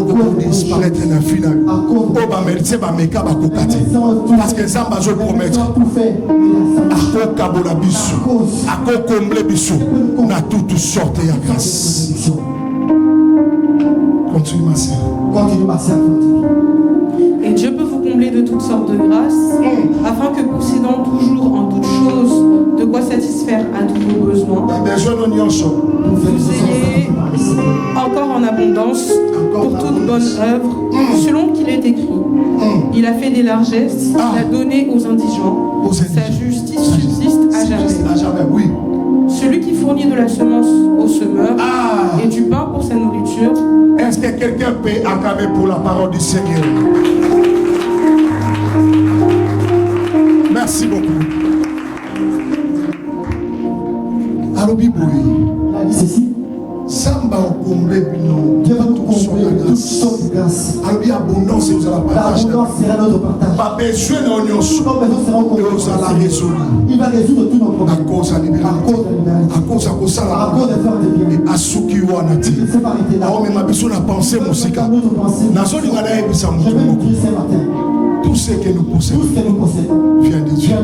disparaître dans la vie. Oh, bah, merci, bah, mais qu'à parce que ça va se promettre. À cause kabola biso, à cause comble biso, on a toutes sortes de grâce. Continue ma sœur. Continue ma sœur. Et Dieu peut vous combler de toutes sortes de grâces, afin que possédant toujours en toutes choses de quoi satisfaire à tous vos besoins, vous ayez encore en abondance pour toute bonne œuvre, selon qu'il est écrit. Il a fait des largesses, il a donné aux indigents, sa justice subsiste à jamais. Oui. Celui qui fournit de la semence au semeur et du pain pour sa nourriture. Est-ce que quelqu'un peut acclamer pour la parole du Seigneur? Merci beaucoup. Alors, Bible, il a dit ceci. Samba au comblé, Dieu va nous combler toutes sortes de grâces. Alors, abondance, vous allez partager. L'abondance sera notre partage. Pas besoin de l'union. Nos besoins seront comblés. Il va résoudre tous nos problèmes. À cause de la libéralité. À cause de ça. À cause de faire des biens. À ce qui est en Il ne s'est pas arrêté là. alors, mais ma besoin de penser, mon sika. Notre pensée. Je vais vous dire ce matin. Tout ce que nous possédons vient de Dieu.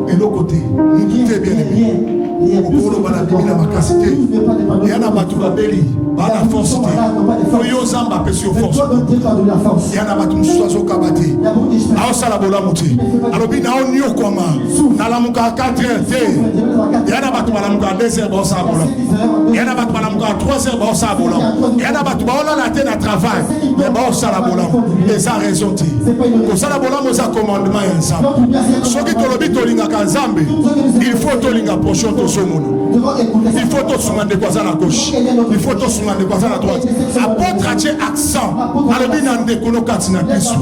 Et l'autre côté, nous tout est bien aimé. Okolo bana bimina makasite. Yana batu babeli, bana force te. Foyo zamba pesi yo force. Yana batu musuazo kabate. Ao sala bola muti. Alobi na onyo kwama. Na la muka 4h te. Yana batu bana muka 2h ba sa bola. Yana batu bana muka 3h ba sa bola. Yana batu ba ola la te na travail. Mais ba sala bola. Et ça raison te. Ko sala bola mo sa commandement ya nzambe. Soki tolobi tolinga ka nzambe, il faut tolinga pochon to somono. Il faut to sungande kwa za na gauche. Il faut to sungande kwa za na droite. Apôtre a dit accent. Alobi na ndekono katina Kristo.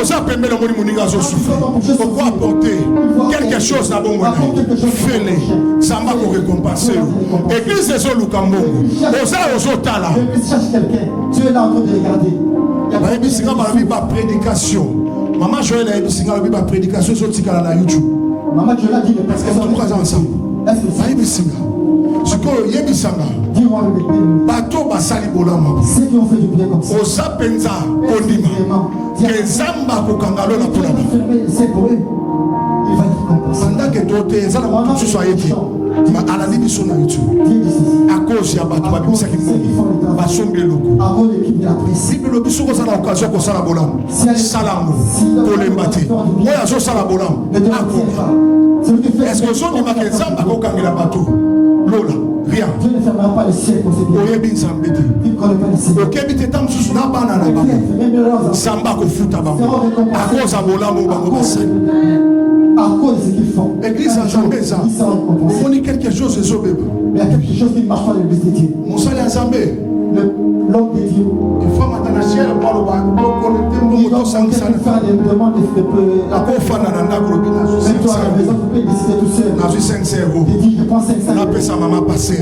Oza pembele moni moninga zo souffrir. Pourquoi apporter quelque chose na bongo na. Fele. Samba ko récompenser. Église ezo lukambongo. Oza ozo tala. Tu es là en train de regarder. Bayebisinga balobi ba prédication. Maman Joël a yebisinga balobi ba prédication zo tikala na YouTube. Maman Joël a dit le pasteur. Est-ce que bayebisinga? Sikoyo yebisanga. Dis-moi le bébé. Bato basali bolama. Ceux qui ont fait du bien comme ça. Oza penza kondima. Que zamba kokangalo na pona. C'est pour eux. Il va être compensé. Pendant que tote zala mo tu soyez qui. Ma alani biso na YouTube. À cause ya bato babisa ki mo. Basombe loko. À cause de l'équipe de la presse. Si le biso ko sala occasion ko sala bolama. Salango. Kolembate. Oya zo sala bolama. Est-ce que son ima ke zamba kokangela bato? Lola. Rien. Dieu ne fermera pas le ciel pour ses biens. Oyebi nzambete. Il ne connaît pas le ciel. Okebite tam susu na bana na bango. Samba ko futa bango. À cause ya bolamo bango basali. À cause de ce qu'ils font. Église à Zambé ça. On dit quelque chose de Zobé. Mais il y a quelque chose qui ne marche pas dans l'église de Dieu. Mon sali à Zambé. L'homme de Dieu. Il faut maintenant ciel par le bas. Il doit faire des demandes de la confana nanda grobina. Mais toi à la maison, tu peux décider tout seul. Na 500 euros. Tu dis je prends 500 euros. Na pesa maman passer.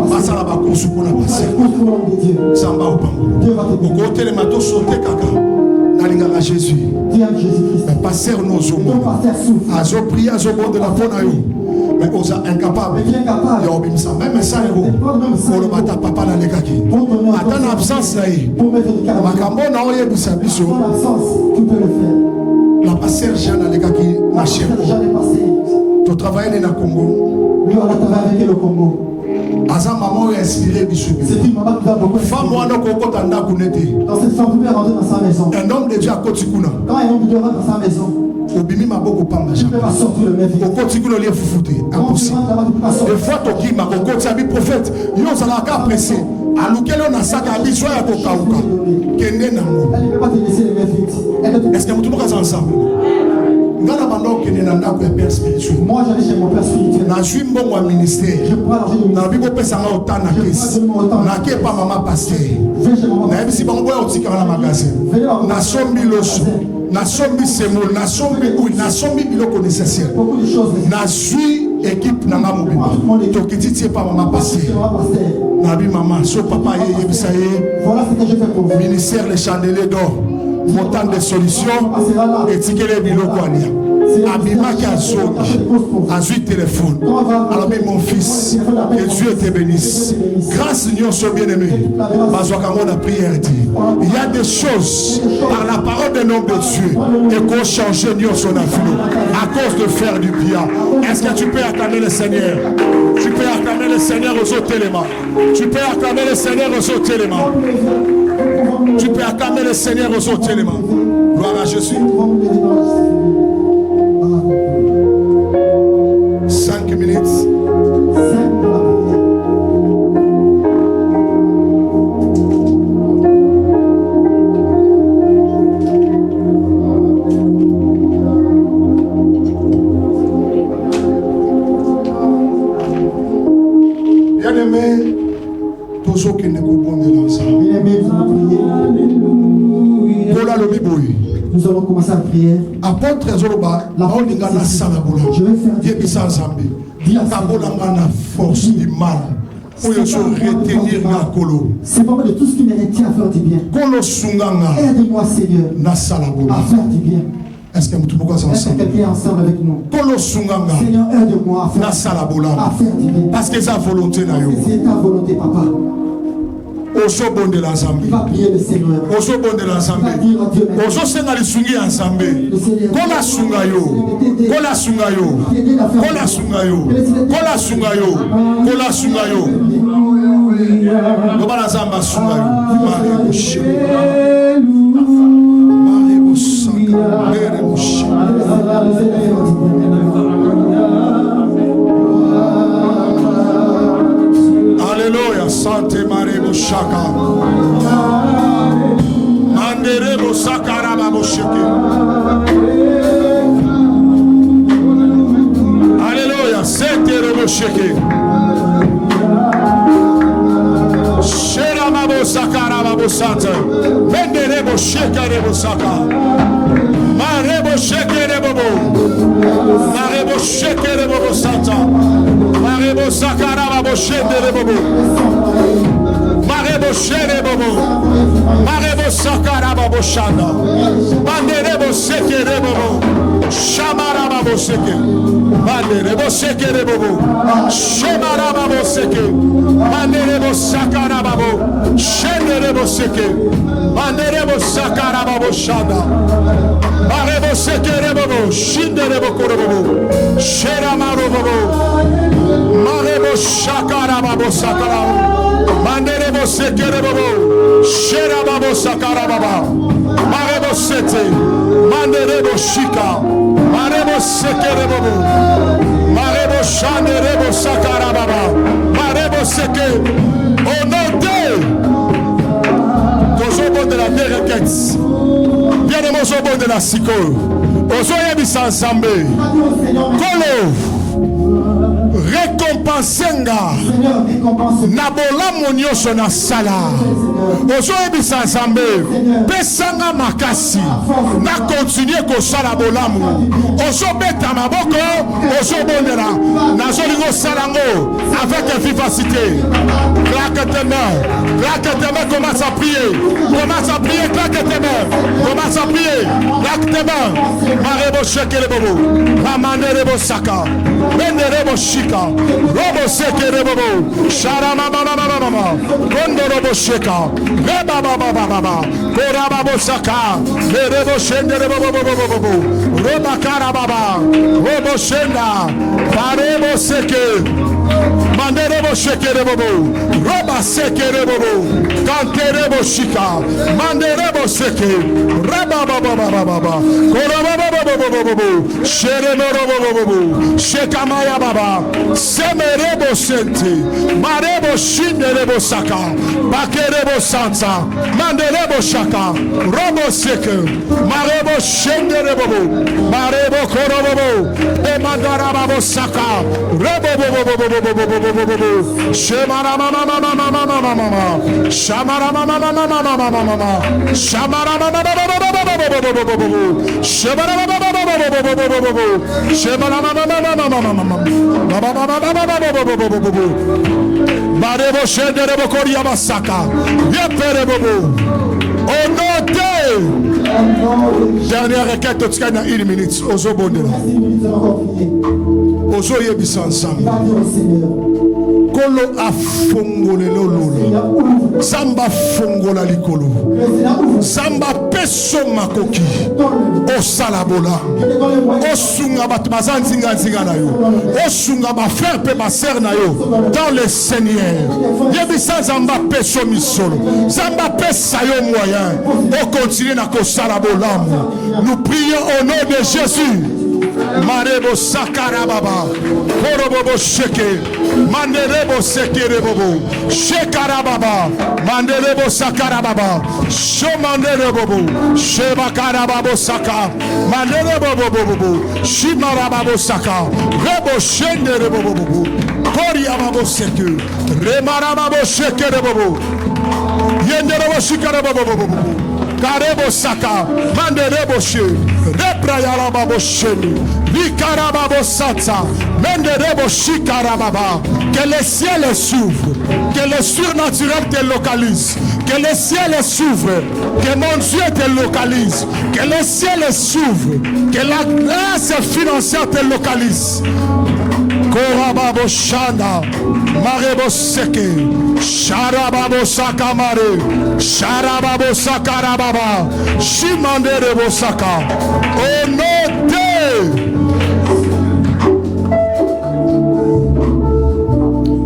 Passa la ba kosu pour la passer. Pour l'homme de Dieu. Samba au pango. Dieu va te bénir. Au côté les matos sauter kaka. Nalinga Jésus. Dieu aime Jésus-Christ. Mais passer nos Ton hommes. pasteur souffre. Azo prier azo bon de la fona yo. Mais osa incapable. Mais tu es incapable. Yo bimsa même 100 euros. Pour le bata papa na lekaki. Attends absence là. Pour mettre du caractère. Makambo na oye bisa biso. Dans l'absence, tu peux le faire. La pasteur Jean na lekaki na chef. Jean est passé. Tu travailles na Congo. Lui, on a travaillé avec le Congo. Aza maman est inspiré biso. C'est une maman qui va beaucoup. Femme wana koko tanda kunete. Dans cette femme, vous pouvez rentrer dans sa maison. Un homme de Dieu à Kotikuna. Quand un homme de Dieu rentre dans sa maison, Obimi maboko pamba tu ne peux pas sortir le même. au Kotikuna lié fufute. Quand tu Impossible. rentres là-bas, tu ne peux pas sortir. Des fois toki makoko tiabi prophète. Yo zala ka pressé. Alukelo na saka biso ya kokauka. Kende nango. Elle ne peut pas te laisser les mains vides. Est-ce que vous tous ensemble? Ngala bando kende na ndako ya père spirituel. Moi, j'allais chez mon père spirituel. Na suis mbongo wa ministère. Je prends l'argent de Na mon bibo pesa nga otana kesi. Na ke pa mama pasteur. Je vais chez mon Na père. ebisi bango ya otika na magasin. Na sombi loso. Na sombi semol. Na sombi oui. Na sombi biloko nécessaire. Beaucoup de choses. Na suis équipe na nga mobima. Tokiti tie pa mama pasteur. Chez mon pasteur. Na bi maman so papa ye yebisa ye. Voilà ce que je fais pour vous. Ministère les chandeliers d'or. Montant de solutions. Et tikele biloko alia. Abima qui a zone, a su téléphone. Alors, mais mon fils, que Dieu te bénisse. Grâce Seigneur, sois bien-aimé. La prière dit, il y a des choses par la parole d'un homme de Dieu et qu'on change son avenir à cause de faire du bien. Est-ce que tu peux acclamer le Seigneur? Tu peux acclamer le Seigneur aux autres éléments. Tu peux acclamer le Seigneur aux autres éléments. Tu peux acclamer le Seigneur aux autres éléments. Gloire à Jésus. 5 minutes. Bien-aimé, tous ceux qui ne comprennent pas l'ensemble. Nous allons commencer la prière. Apôtre Zoroba, je vais faire la force du mal. Pour retenir ma colo. C'est pas de tout ce qui me retient à faire du bien. Aide-moi, Seigneur, à faire du bien. Est-ce que quelqu'un est ensemble avec nous? Seigneur, aide-moi à faire du bien. Parce que c'est ta volonté. C'est ta volonté, papa. Oso bonde la Zambie. Va prier le Seigneur. Oso bonde la Zambie. Oso senga li sungi ya Zambie. Kola sunga yo. Kola sunga yo. Kola sunga yo. Kola sunga yo. Kola sunga yo. Kola zamba sunga yo. Mare bushe. Mare busanga. Mare bushe. Alléluia, Santé Marie Bouchaka. Mandere Boussakara Baboucheke. Alléluia, Santé Boucheke. Shera Baboussakara Baboussante. Vendere Boucheka de Boussaka. Mare Boucheke de Bobo. Mare Boucheke de Bobo Santa. Marebo Sakara Boshende de Bobo. Marebo Shere Bobo. Marebo Sakara Boshanda. Banderebo Seke de Bobo. Shamara Baboseke. Banderebo Seke de Bobo. Shemara Baboseke. Banderebo Sakara Babo. Shenderebo Seke. Banderebo Sakara Baboshanda. Marebo Seke de Bobo. Shinderebo Korobo. Sheramaro Bobo. Marebo Shakara Babo Sakara. Manderebo Sekere Bobo. Shera Babo Sakara Baba. Marebo Sete. Manderebo Shika. Marebo Sekere Bobo. Marebo Shanderebo Sakara Baba. Marebo Seke. Au nom de Tozobo de la terre quête. Bien de mon zobo de la Siko. Ozoye bisa ensemble. Kolo. Récompensenga nabola monyoso na sala ozo ebisa nzambe pesanga makasi na continuer kosala bolamu ozo beta maboko ozo bondela nazolingo salango avec vivacité. Claque tes mains, commence à prier, claque tes mains, commence à prier, claque tes mains. Marebo shekele bobo, mamanderebo saka, benderebo shika. Robo seke rebobo, sharama mama mama, kondo robo sheka, reba baba baba, koraba bosaka, rebo shende rebobo, roba karababa, robo shenda, parebo seke, manderebo sheke rebobo, roba seke rebobo, kanterebo shika, manderebo seke, reba baba baba, koraba baba, sheremo robo, shekamaya baba. Semerebo sente, marebo shinderebo saka, bakerebo santa, manderebo shaka, robo seke, marebo shenderebo, marebo korobo, emandarabo saka, rebo, shemara mama, shamara mama, shamara Marebo Shenderebo Koria Basaka. Yeperebo. Au nom de Dernière requête, tu as 1 minute. Ozo Bondela. Ozo Yebisa ensemble. Kolo afongole lolo. Samba fongola likolo. Samba peso makoki. Osalabola. Osunga batmaza nzinga nzinga na yo. Osunga ba frère pe ba sœur na yo. Dans le Seigneur. Yebisa zamba peso misolo. Zamba pesa yo moyen. On continue na kosalabola. Nous prions au nom de Jésus. Marebo sakarababa. Korobobo sheke. Manderebo sekerebobo. Shekarababa. Manderebo sakarababa. Shomanderebobo. Shebakarababo saka. Manderebobo. Shimarababo saka. Rebo shenderebobo. Koriababo seke. Remarababo shekerebobo. Yenderebo shikarababo. Karebo saka, manderebo she, reprayalababo sheni, vikarababo satsa, menderebo shikarababa. Que le ciel s'ouvre, que le surnaturel te localise, que le ciel s'ouvre, que mon Dieu te localise, que le ciel s'ouvre, que la grâce financière te localise. Korababo shanda, marebo seke, sharababo sakamare, sharababo sakarababa, shimanderebo saka. Au nom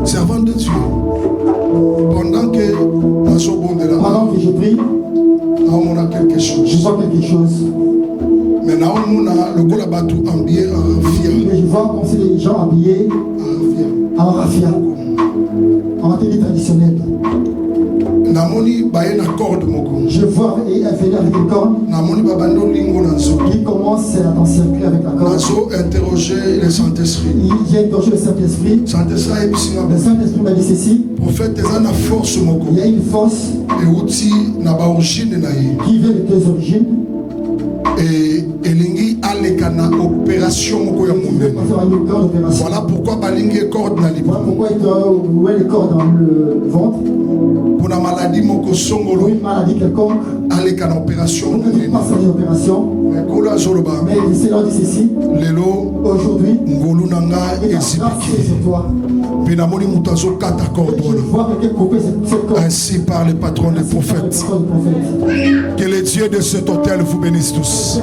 de servant de Dieu, pendant que je prie, on a quelque chose. Je vois quelque chose. Maintenant, on a le goût là-bas tout habillé en raffia. Mais je vois comme si les gens habillés en raffia, en tenue traditionnelle. Je vois et elle venait avec une corde qui commence à t'encercler avec la corde. Interroger le Saint-Esprit. J'ai interrogé le Saint-Esprit. Le Saint-Esprit m'a dit ceci. Prophète, il y a une force qui vient de tes origines. Et elingi alekana opération moko ya monene. Voilà pourquoi balingi corde na libo. Pourquoi il doit ouvrir les cordes dans le ventre? Pour la maladie moko songolo. Une maladie quelconque. Alekana opération monene. Pas sans opération. Mais c'est là dit ceci. Lelo. Aujourd'hui. Ngolu nanga esipiki. Pinamoni mutazo kata corde. Ainsi par le patron des prophètes. Que les dieux de cet hôtel vous bénissent tous.